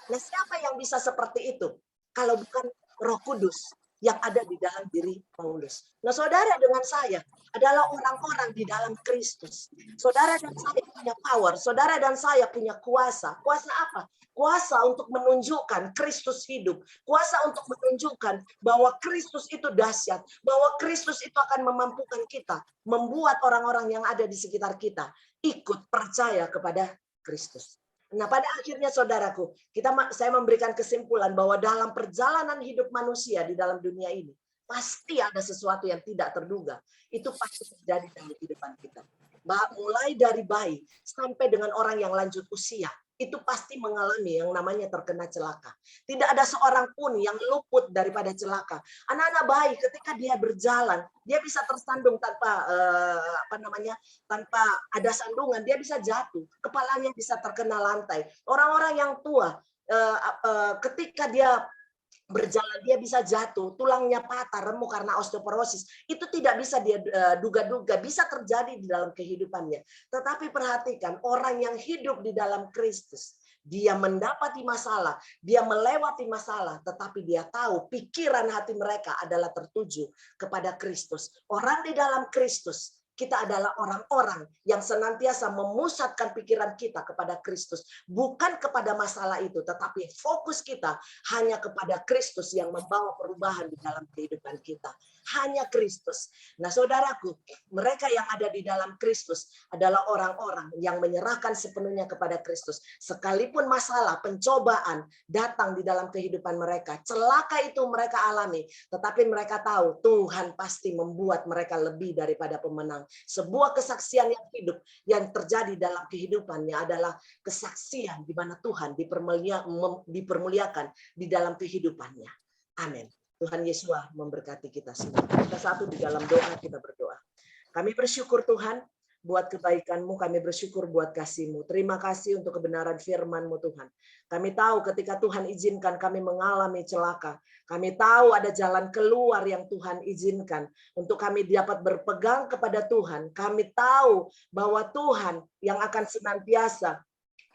Speaker 2: Nah, siapa yang bisa seperti itu kalau bukan Roh Kudus yang ada di dalam diri Paulus? Nah, saudara dengan saya adalah orang-orang di dalam Kristus. Saudara dan saya punya power, saudara dan saya punya kuasa. Kuasa apa? Kuasa untuk menunjukkan Kristus hidup. Kuasa untuk menunjukkan bahwa Kristus itu dahsyat. Bahwa Kristus itu akan memampukan kita. Membuat orang-orang yang ada di sekitar kita ikut percaya kepada Kristus. Nah, pada akhirnya saudaraku, saya memberikan kesimpulan bahwa dalam perjalanan hidup manusia di dalam dunia ini, pasti ada sesuatu yang tidak terduga. Itu pasti terjadi dalam kehidupan kita. Mulai dari bayi sampai dengan orang yang lanjut usia, itu pasti mengalami yang namanya terkena celaka. Tidak ada seorang pun yang luput daripada celaka. Anak-anak bayi ketika dia berjalan, dia bisa tersandung tanpa tanpa ada sandungan, dia bisa jatuh, kepalanya bisa terkena lantai. Orang-orang yang tua ketika dia berjalan dia bisa jatuh, tulangnya patah, remuk karena osteoporosis. Itu tidak bisa dia duga-duga, bisa terjadi di dalam kehidupannya. Tetapi perhatikan, orang yang hidup di dalam Kristus, dia mendapati masalah, dia melewati masalah, tetapi dia tahu pikiran hati mereka adalah tertuju kepada Kristus. Orang di dalam Kristus, kita adalah orang-orang yang senantiasa memusatkan pikiran kita kepada Kristus. Bukan kepada masalah itu, tetapi fokus kita hanya kepada Kristus yang membawa perubahan di dalam kehidupan kita. Hanya Kristus. Nah, saudaraku, mereka yang ada di dalam Kristus adalah orang-orang yang menyerahkan sepenuhnya kepada Kristus. Sekalipun masalah, pencobaan datang di dalam kehidupan mereka, celaka itu mereka alami, tetapi mereka tahu Tuhan pasti membuat mereka lebih daripada pemenang. Sebuah kesaksian yang hidup yang terjadi dalam kehidupannya adalah kesaksian di mana Tuhan dipermuliakan di dalam kehidupannya. Amin. Tuhan Yesus memberkati kita semua. Kita satu di dalam doa, kita berdoa. Kami bersyukur Tuhan buat kebaikan-Mu, kami bersyukur buat kasih-Mu. Terima kasih untuk kebenaran firman-Mu Tuhan. Kami tahu ketika Tuhan izinkan kami mengalami celaka, kami tahu ada jalan keluar yang Tuhan izinkan untuk kami dapat berpegang kepada Tuhan. Kami tahu bahwa Tuhan yang akan senantiasa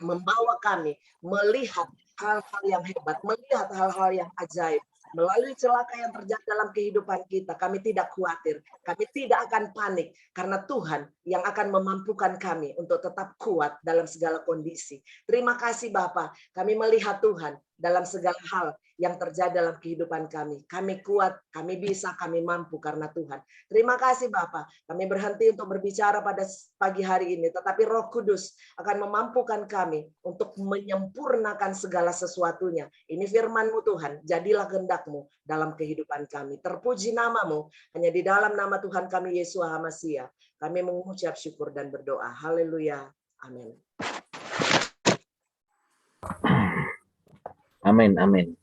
Speaker 2: membawa kami melihat hal-hal yang hebat, melihat hal-hal yang ajaib. Melalui celaka yang terjadi dalam kehidupan kita, kami tidak khawatir, kami tidak akan panik, karena Tuhan yang akan memampukan kami untuk tetap kuat dalam segala kondisi. Terima kasih Bapa, kami melihat Tuhan dalam segala hal yang terjadi dalam kehidupan kami. Kami kuat, kami bisa, kami mampu karena Tuhan. Terima kasih Bapa, kami berhenti untuk berbicara pada pagi hari ini, tetapi Roh Kudus akan memampukan kami untuk menyempurnakan segala sesuatunya. Ini firman-Mu Tuhan, jadilah kehendak-Mu dalam kehidupan kami. Terpuji nama-Mu, hanya di dalam nama Tuhan kami Yesus HaMasiah. Kami mengucap syukur dan berdoa. Haleluya. Amin.
Speaker 1: Amin, amin.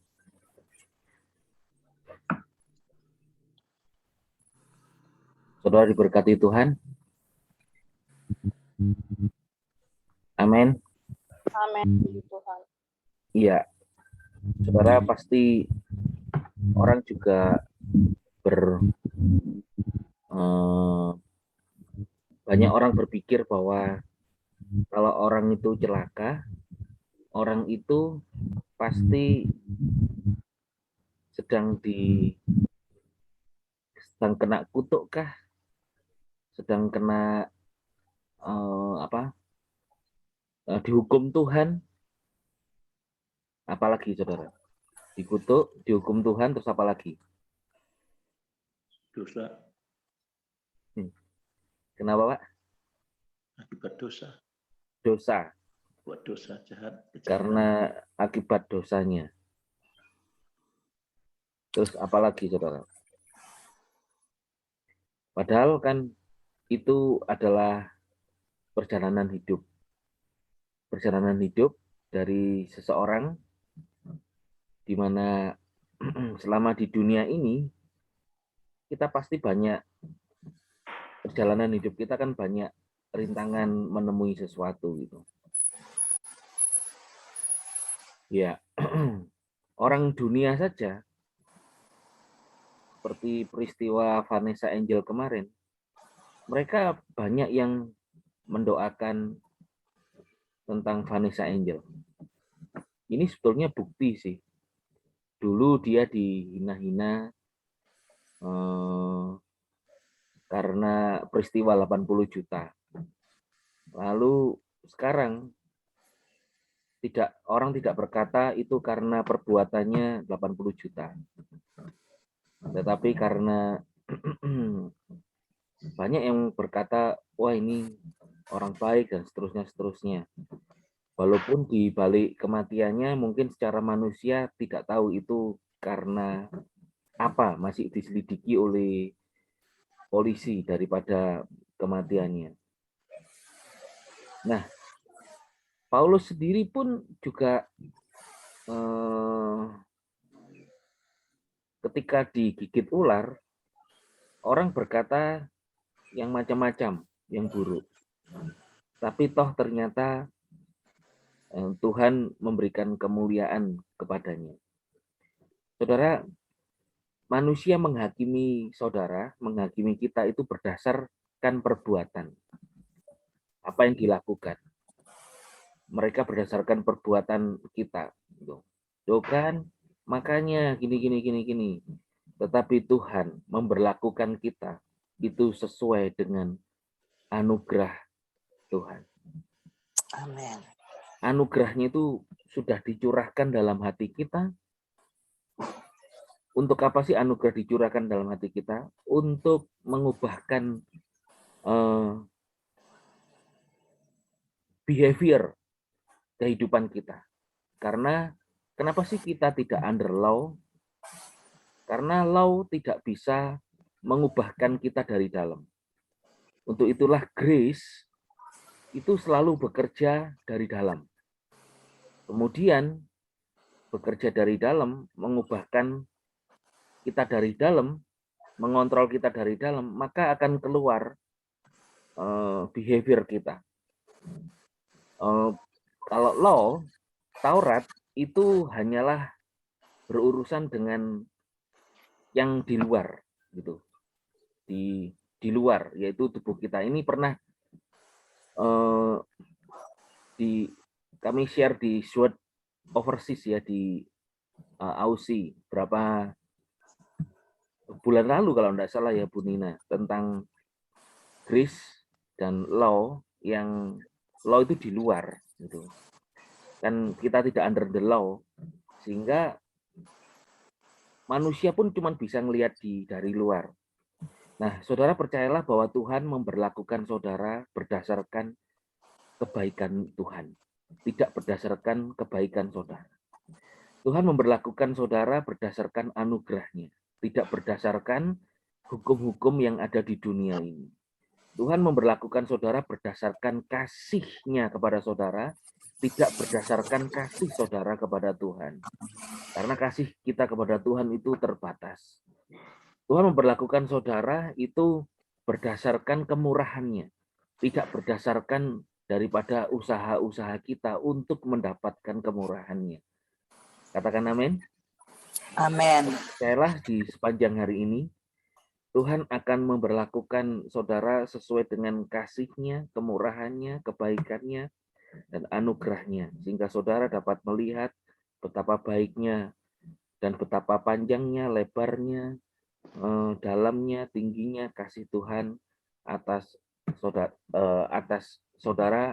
Speaker 1: Saudara diberkati Tuhan. Amin.
Speaker 3: Amin, Tuhan.
Speaker 1: Iya. Saudara pasti orang juga banyak orang berpikir bahwa kalau orang itu celaka, orang itu pasti sedang kena kutuk kah? Sedang kena dihukum Tuhan? Apalagi saudara? Dikutuk, dihukum Tuhan, terus apa lagi?
Speaker 4: Dosa.
Speaker 1: Kenapa Pak?
Speaker 4: Akibat dosa.
Speaker 1: Dosa.
Speaker 4: Buat dosa jahat.
Speaker 1: Karena akibat dosanya. Terus apalagi saudara? Padahal kan itu adalah perjalanan hidup. Perjalanan hidup dari seseorang di mana selama di dunia ini kita pasti banyak perjalanan hidup kita kan banyak rintangan menemui sesuatu gitu. Ya, orang dunia saja seperti peristiwa Vanessa Angel kemarin, mereka banyak yang mendoakan tentang Vanessa Angel. Ini sebetulnya bukti sih. Dulu dia dihina-hina karena peristiwa 80 juta. Lalu sekarang orang tidak berkata itu karena perbuatannya 80 juta. Tetapi karena banyak yang berkata, wah ini orang baik dan seterusnya. Walaupun di balik kematiannya mungkin secara manusia tidak tahu itu karena apa, masih diselidiki oleh polisi daripada kematiannya. Nah, Paulus sendiri pun juga ketika digigit ular, orang berkata yang macam-macam, yang buruk. Tapi toh ternyata Tuhan memberikan kemuliaan kepadanya. Saudara, manusia menghakimi saudara, menghakimi kita itu berdasarkan perbuatan. Apa yang dilakukan. mereka berdasarkan perbuatan kita. Tuh kan, makanya gini. Tetapi Tuhan memberlakukan kita itu sesuai dengan anugerah Tuhan.
Speaker 5: Amin.
Speaker 1: Anugerahnya itu sudah dicurahkan dalam hati kita. Untuk apa sih anugerah dicurahkan dalam hati kita? Untuk mengubahkan behavior kehidupan kita. Karena kenapa sih kita tidak under law? Karena law tidak bisa mengubahkan kita dari dalam. Untuk itulah grace itu selalu bekerja dari dalam. Kemudian bekerja dari dalam, mengubahkan kita dari dalam, mengontrol kita dari dalam, maka akan keluar behavior kita. Kalau law, Taurat itu hanyalah berurusan dengan yang di luar, gitu. Di luar, yaitu tubuh kita. Ini pernah kami share di Sword Overseas ya, di Aussie berapa bulan lalu kalau tidak salah ya Bu Nina, tentang grace dan law, yang law itu di luar gitu. Kan kita tidak under the law, sehingga manusia pun cuma bisa ngelihat dari luar. Nah, saudara percayalah bahwa Tuhan memberlakukan saudara berdasarkan kebaikan Tuhan, tidak berdasarkan kebaikan saudara. Tuhan memberlakukan saudara berdasarkan anugerahnya, tidak berdasarkan hukum-hukum yang ada di dunia ini. Tuhan memberlakukan saudara berdasarkan kasih-Nya kepada saudara, tidak berdasarkan kasih saudara kepada Tuhan. Karena kasih kita kepada Tuhan itu terbatas. Tuhan memberlakukan saudara itu berdasarkan kemurahan-Nya, tidak berdasarkan daripada usaha-usaha kita untuk mendapatkan kemurahan-Nya. Katakan amin.
Speaker 5: Amin.
Speaker 1: Percayalah di sepanjang hari ini, Tuhan akan memberlakukan saudara sesuai dengan kasih-Nya, kemurahan-Nya, kebaikan-Nya, dan anugerah-Nya, sehingga saudara dapat melihat betapa baiknya dan betapa panjangnya, lebarnya, dalamnya, tingginya kasih Tuhan atas saudara,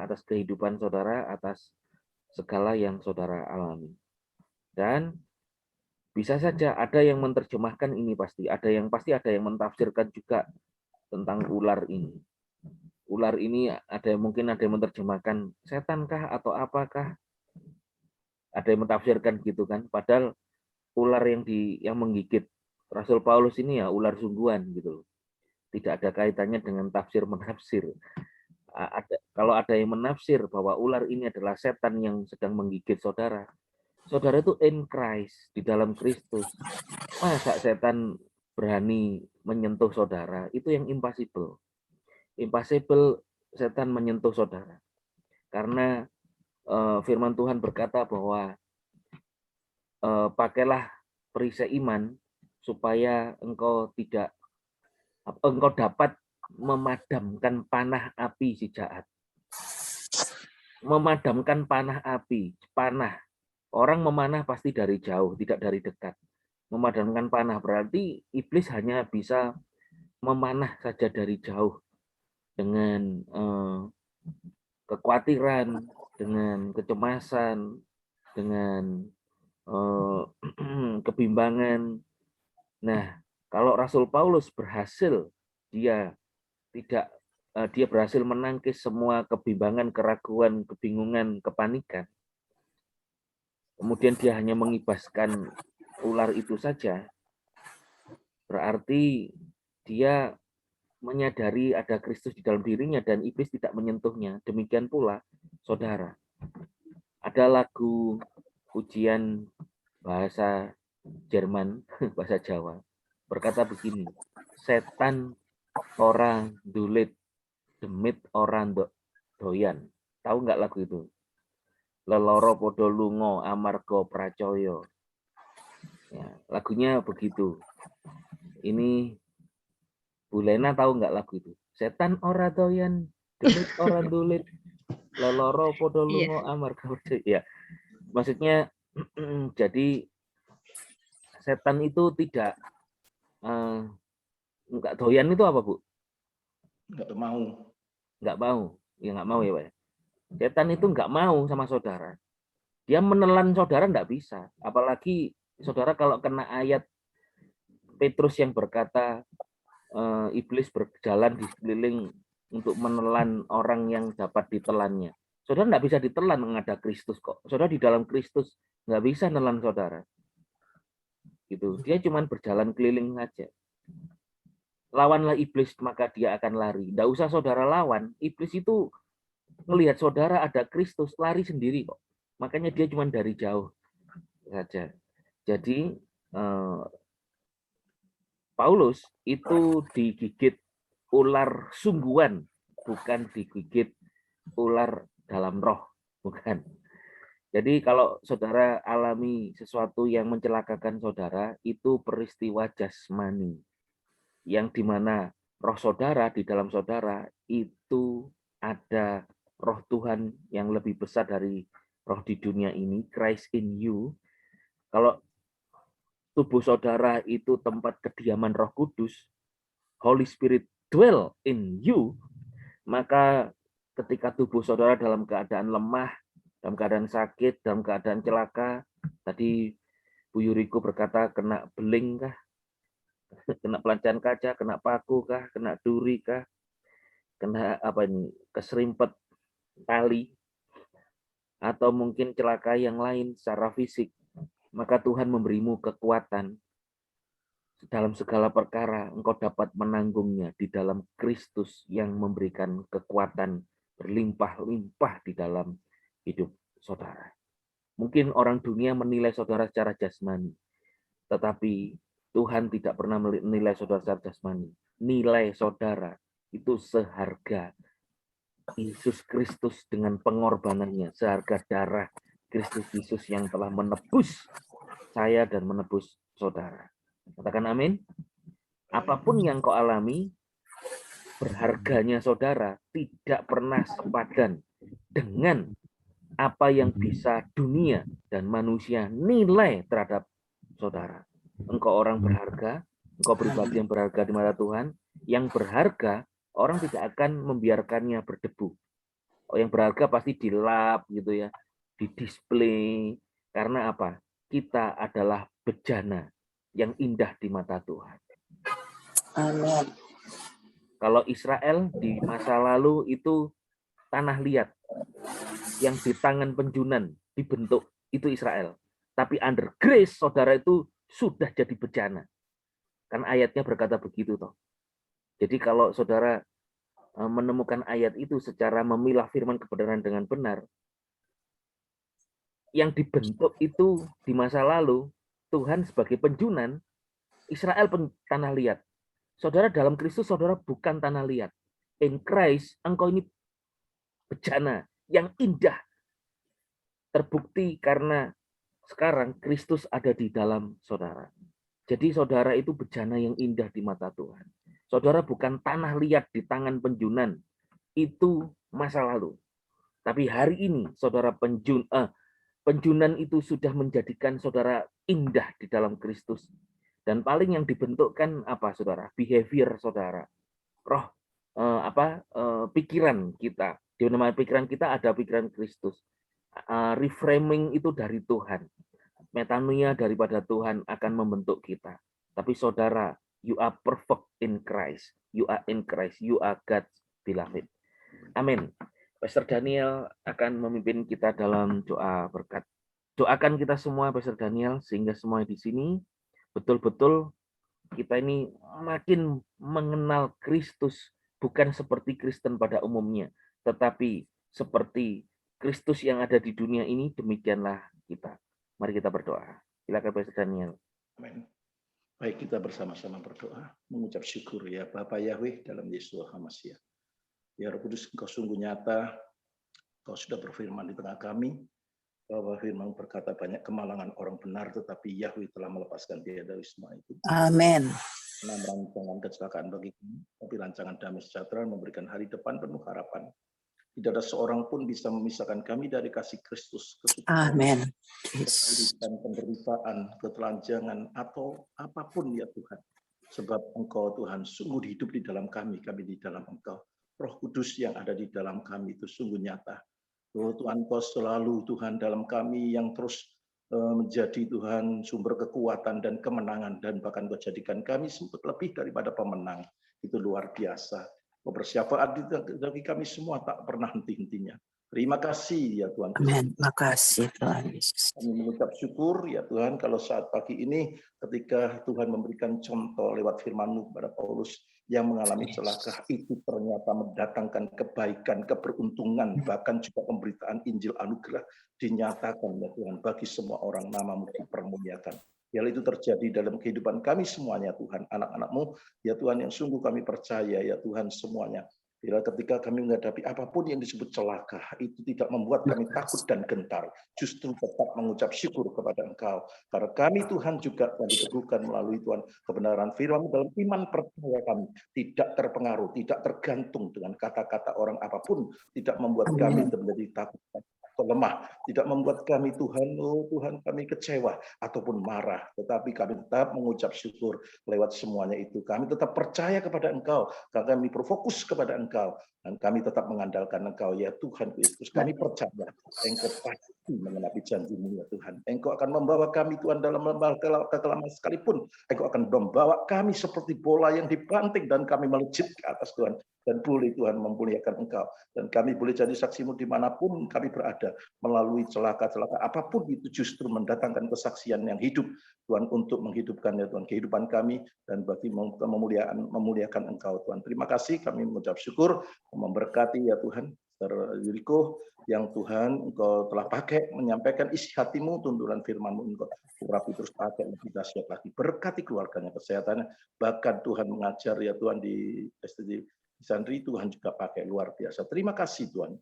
Speaker 1: atas kehidupan saudara, atas segala yang saudara alami. Dan bisa saja ada yang menerjemahkan ini, pasti ada yang mentafsirkan juga tentang ular ini. Ular ini mungkin ada yang menerjemahkan setankah atau apakah? Ada yang mentafsirkan gitu kan. Padahal ular yang menggigit Rasul Paulus ini ya ular sungguhan gitu. Tidak ada kaitannya dengan tafsir menafsir. Kalau ada yang menafsir bahwa ular ini adalah setan yang sedang menggigit saudara, saudara itu in Christ, di dalam Kristus. Masa setan berani menyentuh saudara? Itu yang impossible. Impossible setan menyentuh saudara. Karena firman Tuhan berkata bahwa pakailah perisai iman supaya engkau dapat memadamkan panah api si jahat. Memadamkan panah api, panah. Orang memanah pasti dari jauh, tidak dari dekat. Memadamkan panah berarti iblis hanya bisa memanah saja dari jauh dengan kekhawatiran, dengan kecemasan, dengan kebimbangan. Nah, kalau Rasul Paulus berhasil, dia berhasil menangkis semua kebimbangan, keraguan, kebingungan, kepanikan. Kemudian dia hanya mengibaskan ular itu saja. Berarti dia menyadari ada Kristus di dalam dirinya dan iblis tidak menyentuhnya. Demikian pula, saudara. Ada lagu pujian bahasa Jerman, bahasa Jawa, berkata begini, setan orang dulit, demit orang doyan. Tahu nggak lagu itu? Leloro podo lungo amarga pracoyo. Ya, lagunya begitu. Ini Bu Lena tahu nggak lagu itu? Setan ora doyan, demit orang dulit. Leloro podo
Speaker 3: Iya.
Speaker 1: lungo amarga ya. Maksudnya jadi setan itu tidak enggak doyan itu apa, Bu?
Speaker 4: Nggak mau.
Speaker 1: Enggak mau. Ya enggak mau ya, Pak. Setan itu enggak mau sama saudara. Dia menelan saudara enggak bisa. Apalagi saudara kalau kena ayat Petrus yang berkata iblis berjalan di sekeliling untuk menelan orang yang dapat ditelannya. Saudara enggak bisa ditelan, ada Kristus kok. Saudara di dalam Kristus enggak bisa menelan saudara. Gitu. Dia cuma berjalan keliling saja. Lawanlah iblis maka dia akan lari. Enggak usah saudara lawan. Iblis itu melihat saudara ada Kristus, lari sendiri kok. Makanya dia cuma dari jauh saja. Jadi Paulus itu digigit ular sungguhan, bukan digigit ular dalam roh, bukan. Jadi kalau saudara alami sesuatu yang mencelakakan saudara, itu peristiwa jasmani. Yang dimana roh saudara di dalam saudara itu ada roh Tuhan yang lebih besar dari roh di dunia ini, Christ in you. Kalau tubuh saudara itu tempat kediaman Roh Kudus, Holy Spirit dwell in you, maka ketika tubuh saudara dalam keadaan lemah, dalam keadaan sakit, dalam keadaan celaka, tadi Bu Yuriko berkata kena beling kah, kena pelancaran kaca, kena paku kah, kena duri kah, kena apa ini, keserimpet tali, atau mungkin celaka yang lain secara fisik, maka Tuhan memberimu kekuatan dalam segala perkara. Engkau dapat menanggungnya di dalam Kristus yang memberikan kekuatan berlimpah-limpah di dalam hidup saudara. Mungkin orang dunia menilai saudara secara jasmani, tetapi Tuhan tidak pernah menilai saudara secara jasmani. Nilai saudara itu seharga Yesus Kristus dengan pengorbanannya, seharga darah Kristus Yesus yang telah menebus saya dan menebus saudara. Katakan amin. Apapun yang kau alami, berharganya saudara tidak pernah sepadan dengan apa yang bisa dunia dan manusia nilai terhadap saudara. Engkau orang berharga, engkau pribadi yang berharga di mata Tuhan. Yang berharga, orang tidak akan membiarkannya berdebu. Yang berharga pasti dilap gitu ya, didisplay. Karena apa? Kita adalah bejana yang indah di mata Tuhan.
Speaker 5: Amin.
Speaker 1: Kalau Israel di masa lalu itu tanah liat yang di tangan penjunan dibentuk, itu Israel. Tapi under grace saudara itu sudah jadi bejana. Kan ayatnya berkata begitu toh. Jadi kalau saudara menemukan ayat itu secara memilah firman kebenaran dengan benar, yang dibentuk itu di masa lalu Tuhan sebagai penjunan, Israel tanah liat. Saudara dalam Kristus saudara bukan tanah liat. In Christ engkau ini bejana yang indah. Terbukti karena sekarang Kristus ada di dalam saudara. Jadi saudara itu bejana yang indah di mata Tuhan. Saudara bukan tanah liat di tangan penjunan. Itu masa lalu. Tapi hari ini saudara penjunan itu sudah menjadikan saudara indah di dalam Kristus. Dan paling yang dibentukkan apa saudara? Behavior saudara. Roh pikiran kita. Di nama pikiran kita ada pikiran Kristus. Reframing itu dari Tuhan. Metanoia daripada Tuhan akan membentuk kita. Tapi saudara, you are perfect in Christ. You are in Christ. You are God's beloved. Amin. Pastor Daniel akan memimpin kita dalam doa berkat. Doakan kita semua, Pastor Daniel, sehingga semua di sini betul-betul kita ini makin mengenal Kristus, bukan seperti Kristen pada umumnya, tetapi seperti Kristus yang ada di dunia ini, demikianlah kita. Mari kita berdoa. Silakan Pastor Daniel.
Speaker 4: Amin. Baik, kita bersama-sama berdoa, mengucap syukur ya Bapa Yahweh dalam Yesus HaMashiach. Ya Roh Kudus, Engkau sungguh nyata, Engkau sudah berfirman di tengah kami, bahwa firman berkata banyak kemalangan orang benar, tetapi Yahweh telah melepaskan dia dari semua itu.
Speaker 5: Amin.
Speaker 4: Enam rancangan kecelakaan bagi kami, tapi rancangan damai sejahtera memberikan hari depan penuh harapan. Tidak ada seorang pun bisa memisahkan kami dari kasih Kristus, kesukaan,
Speaker 5: Amin. Yes.
Speaker 4: kesulitan, penderitaan, ketelanjangan, atau apapun ya Tuhan. Sebab Engkau Tuhan sungguh hidup di dalam kami di dalam Engkau. Roh Kudus yang ada di dalam kami itu sungguh nyata. Oh Tuhan, Engkau selalu Tuhan dalam kami yang terus menjadi Tuhan sumber kekuatan dan kemenangan, dan bahkan Kau jadikan kami sempat lebih daripada pemenang. Itu luar biasa. Kau bersyafaat bagi kami semua tak pernah henti-hentinya. Terima kasih ya Tuhan.
Speaker 5: Amin. Makasih Tuhan Yesus.
Speaker 4: Kami mengucap syukur ya Tuhan kalau saat pagi ini ketika Tuhan memberikan contoh lewat firman-Mu kepada Paulus yang mengalami celaka itu ternyata mendatangkan kebaikan, keberuntungan, bahkan juga pemberitaan Injil anugerah dinyatakan ya Tuhan bagi semua orang, nama-Mu dipermuliakan. Hal itu terjadi dalam kehidupan kami semuanya Tuhan, anak-anak-Mu ya Tuhan yang sungguh kami percaya ya Tuhan semuanya. Bila ketika kami menghadapi apapun yang disebut celaka, itu tidak membuat kami takut dan gentar. Justru tetap mengucap syukur kepada Engkau. Karena kami Tuhan juga yang diteguhkan melalui Tuhan kebenaran firman dalam iman percaya kami. Tidak terpengaruh, tidak tergantung dengan kata-kata orang apapun. Tidak membuat kami menjadi takut atau lemah. Tidak membuat kami Tuhan, oh Tuhan kami kecewa ataupun marah. Tetapi kami tetap mengucap syukur lewat semuanya itu. Kami tetap percaya kepada Engkau. Kami berfokus kepada Engkau. Dan kami tetap mengandalkan Engkau ya Tuhan Kristus. Kami percaya Engkau pasti mengenapi janji-Mu ya Tuhan. Engkau akan membawa kami Tuhan dalam lembah kekelaman sekalipun. Engkau akan membawa kami seperti bola yang dibanting dan kami melejit ke atas Tuhan. Dan boleh Tuhan memuliakan Engkau. Dan kami boleh jadi saksi-Mu dimanapun kami berada. Melalui celaka-celaka apapun itu justru mendatangkan kesaksian yang hidup. Tuhan untuk menghidupkan ya Tuhan kehidupan kami. Dan bagi memuliakan Engkau Tuhan. Terima kasih kami mengucap syukur. Memberkati ya Tuhan. Saudara Yuriko yang Tuhan Engkau telah pakai menyampaikan isi hati-Mu, tuntunan firman-Mu Engkau urapi terus pakai lebih dahsyat lagi. Berkati keluarganya, kesehatannya. Bahkan Tuhan mengajar ya Tuhan di STJ Santri, Tuhan juga pakai luar biasa. Terima kasih Tuhan.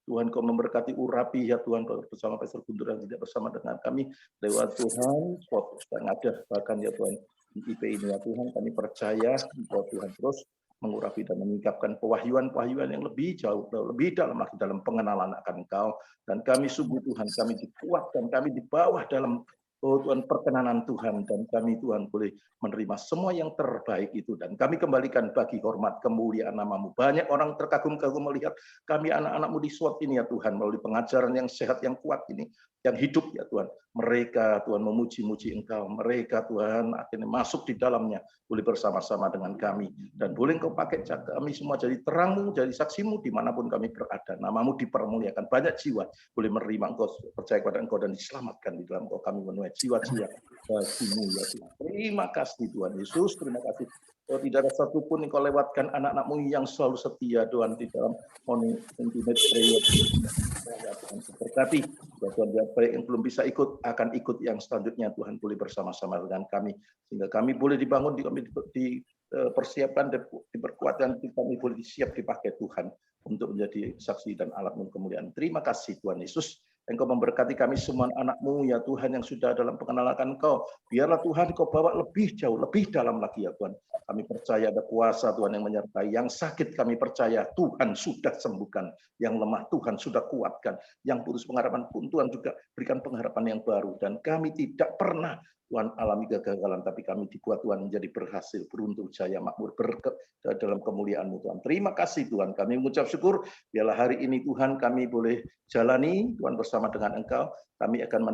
Speaker 4: Tuhan Kau memberkati urapi ya Tuhan bersama Pastor Guntur yang tidak bersama dengan kami lewat Tuhan fokus yang ada bahkan ya Tuhan di IP ini ya Tuhan kami percaya bahwa Tuhan terus mengurapi dan mengungkapkan pewahyuan-pewahyuan yang lebih jauh, lebih dalam lagi dalam pengenalan akan Engkau. Dan kami sungguh Tuhan, kami dikuatkan, kami di bawah dalam oh Tuhan perkenanan Tuhan. Dan kami Tuhan boleh menerima semua yang terbaik itu. Dan kami kembalikan bagi hormat kemuliaan nama-Mu. Banyak orang terkagum-kagum melihat kami anak-anak-Mu di SWAT ini ya Tuhan. Melalui pengajaran yang sehat, yang kuat ini. Yang hidup ya Tuhan. Mereka Tuhan memuji-muji Engkau. Mereka Tuhan akhirnya masuk di dalamnya. Boleh bersama-sama dengan kami. Dan boleh Engkau pakai kami semua jadi terang-Mu, jadi saksi-Mu dimanapun kami berada. Nama-Mu dipermuliakan. Banyak jiwa boleh menerima Engkau, percaya kepada Engkau dan diselamatkan di dalam Engkau. Kami menuai jiwa-jiwa bagimu ya Tuhan. Terima kasih Tuhan Yesus. Terima kasih. Oh, tidak ada satupun Engkau lewatkan anak-anak-Mu yang selalu setia Tuhan di dalam intimate prayer. Tuhan berkati ya Tuhan, baik yang belum bisa ikut akan ikut yang selanjutnya Tuhan boleh bersama-sama dengan kami sehingga kami boleh dibangun, dipersiapkan, diperkuatkan, kami boleh siap dipakai Tuhan untuk menjadi saksi dan alat kemuliaan. Terima kasih Tuhan Yesus. Engkau memberkati kami semua anak-Mu ya Tuhan yang sudah dalam pengenalan Engkau. Biarlah Tuhan Kau bawa lebih jauh, lebih dalam lagi ya Tuhan. Kami percaya ada kuasa Tuhan yang menyertai. Yang sakit kami percaya Tuhan sudah sembuhkan. Yang lemah Tuhan sudah kuatkan. Yang putus pengharapan pun Tuhan juga berikan pengharapan yang baru. Dan kami tidak pernah Tuhan alami kegagalan, tapi kami dibuat Tuhan menjadi berhasil, beruntung, jaya, makmur, berkat dalam kemuliaan-Mu Tuhan. Terima kasih Tuhan. Kami mengucap syukur. Biarlah hari ini Tuhan kami boleh jalani Tuhan bersama dengan Engkau. Kami akan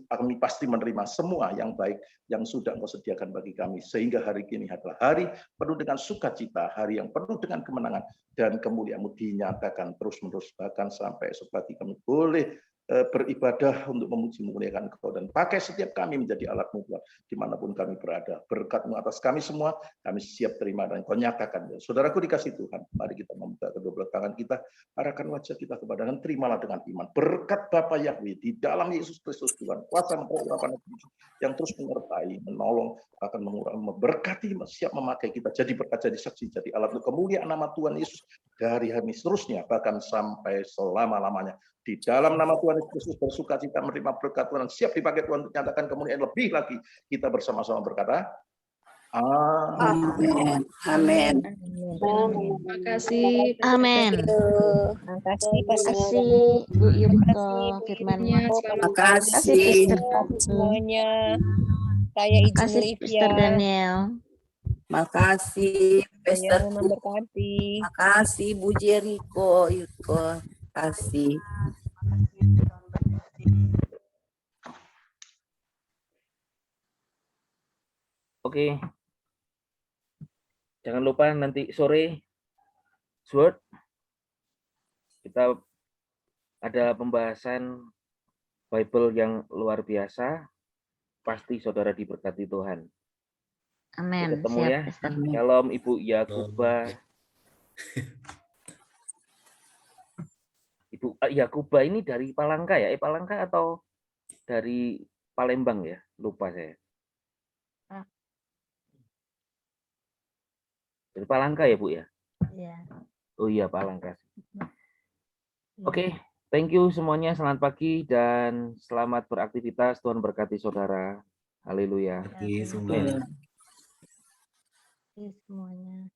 Speaker 4: kami pasti menerima semua yang baik yang sudah Engkau sediakan bagi kami. Sehingga hari ini adalah hari penuh dengan sukacita, hari yang penuh dengan kemenangan dan kemuliaan-Mu dinyatakan terus-menerus bahkan sampai esok pagi kami boleh beribadah untuk memuji memuliakan Engkau dan pakai setiap kami menjadi alat-Mu Tuhan dimanapun kami berada. Berkat-Mu atas kami semua, kami siap terima dan Kau nyatakan. Saudaraku dikasih Tuhan, mari kita membuka kedua belah tangan kita, arahkan wajah kita kepada Dan terimalah dengan iman. Berkat Bapa Yahweh di dalam Yesus Kristus Tuhan, kuasa mengurapan yang terus menyertai, menolong, akan memberkati, siap memakai kita jadi berkat, jadi saksi, jadi alat kemuliaan nama Tuhan Yesus dari hari ini seterusnya, bahkan sampai selama-lamanya. Di dalam nama Tuhan Yesus Kristus bersuka cita menerima berkat Tuhan, siap dipakai Tuhan untuk nyatakan kemuliaan lebih lagi. Kita bersama-sama berkata,
Speaker 5: Amin. Amin.
Speaker 3: Terima kasih.
Speaker 6: Amin.
Speaker 3: Terima kasih
Speaker 6: Terima
Speaker 3: Pastor
Speaker 6: kasih Bu
Speaker 3: Terima
Speaker 6: Yuriko
Speaker 3: kasih Bu
Speaker 6: firmannya.
Speaker 3: Yuriko.
Speaker 5: Terima
Speaker 6: Terima kasih
Speaker 5: kasih.
Speaker 6: Pastor
Speaker 3: Terima kasih
Speaker 6: Datu.
Speaker 3: semuanya. Saya
Speaker 6: Terima
Speaker 3: izin
Speaker 6: kasih
Speaker 3: live
Speaker 6: Pastor
Speaker 3: ya.
Speaker 6: Daniel.
Speaker 5: Terima kasih,
Speaker 3: Tuhan
Speaker 5: Pastor.
Speaker 3: memberkati.
Speaker 5: Terima kasih, Bu Jericho. Yuriko. Terima kasih.
Speaker 1: Oke. Jangan lupa nanti sore Sword kita ada pembahasan Bible yang luar biasa. Pasti saudara diberkati Tuhan.
Speaker 6: Amin.
Speaker 1: Sampai ketemu
Speaker 6: Siap
Speaker 1: ya.
Speaker 6: Pastor.
Speaker 1: Shalom Ibu Yakuba. Ibu Yakuba ini dari Palangka ya? Palangka atau dari Palembang ya? Lupa saya. Dari Palangka ya, Bu ya?
Speaker 6: Iya.
Speaker 1: Oh iya, Palangka. Oke, thank you semuanya. Selamat pagi dan selamat beraktivitas. Tuhan berkati saudara. Haleluya.
Speaker 6: Amin.
Speaker 1: Amin.
Speaker 6: Semuanya.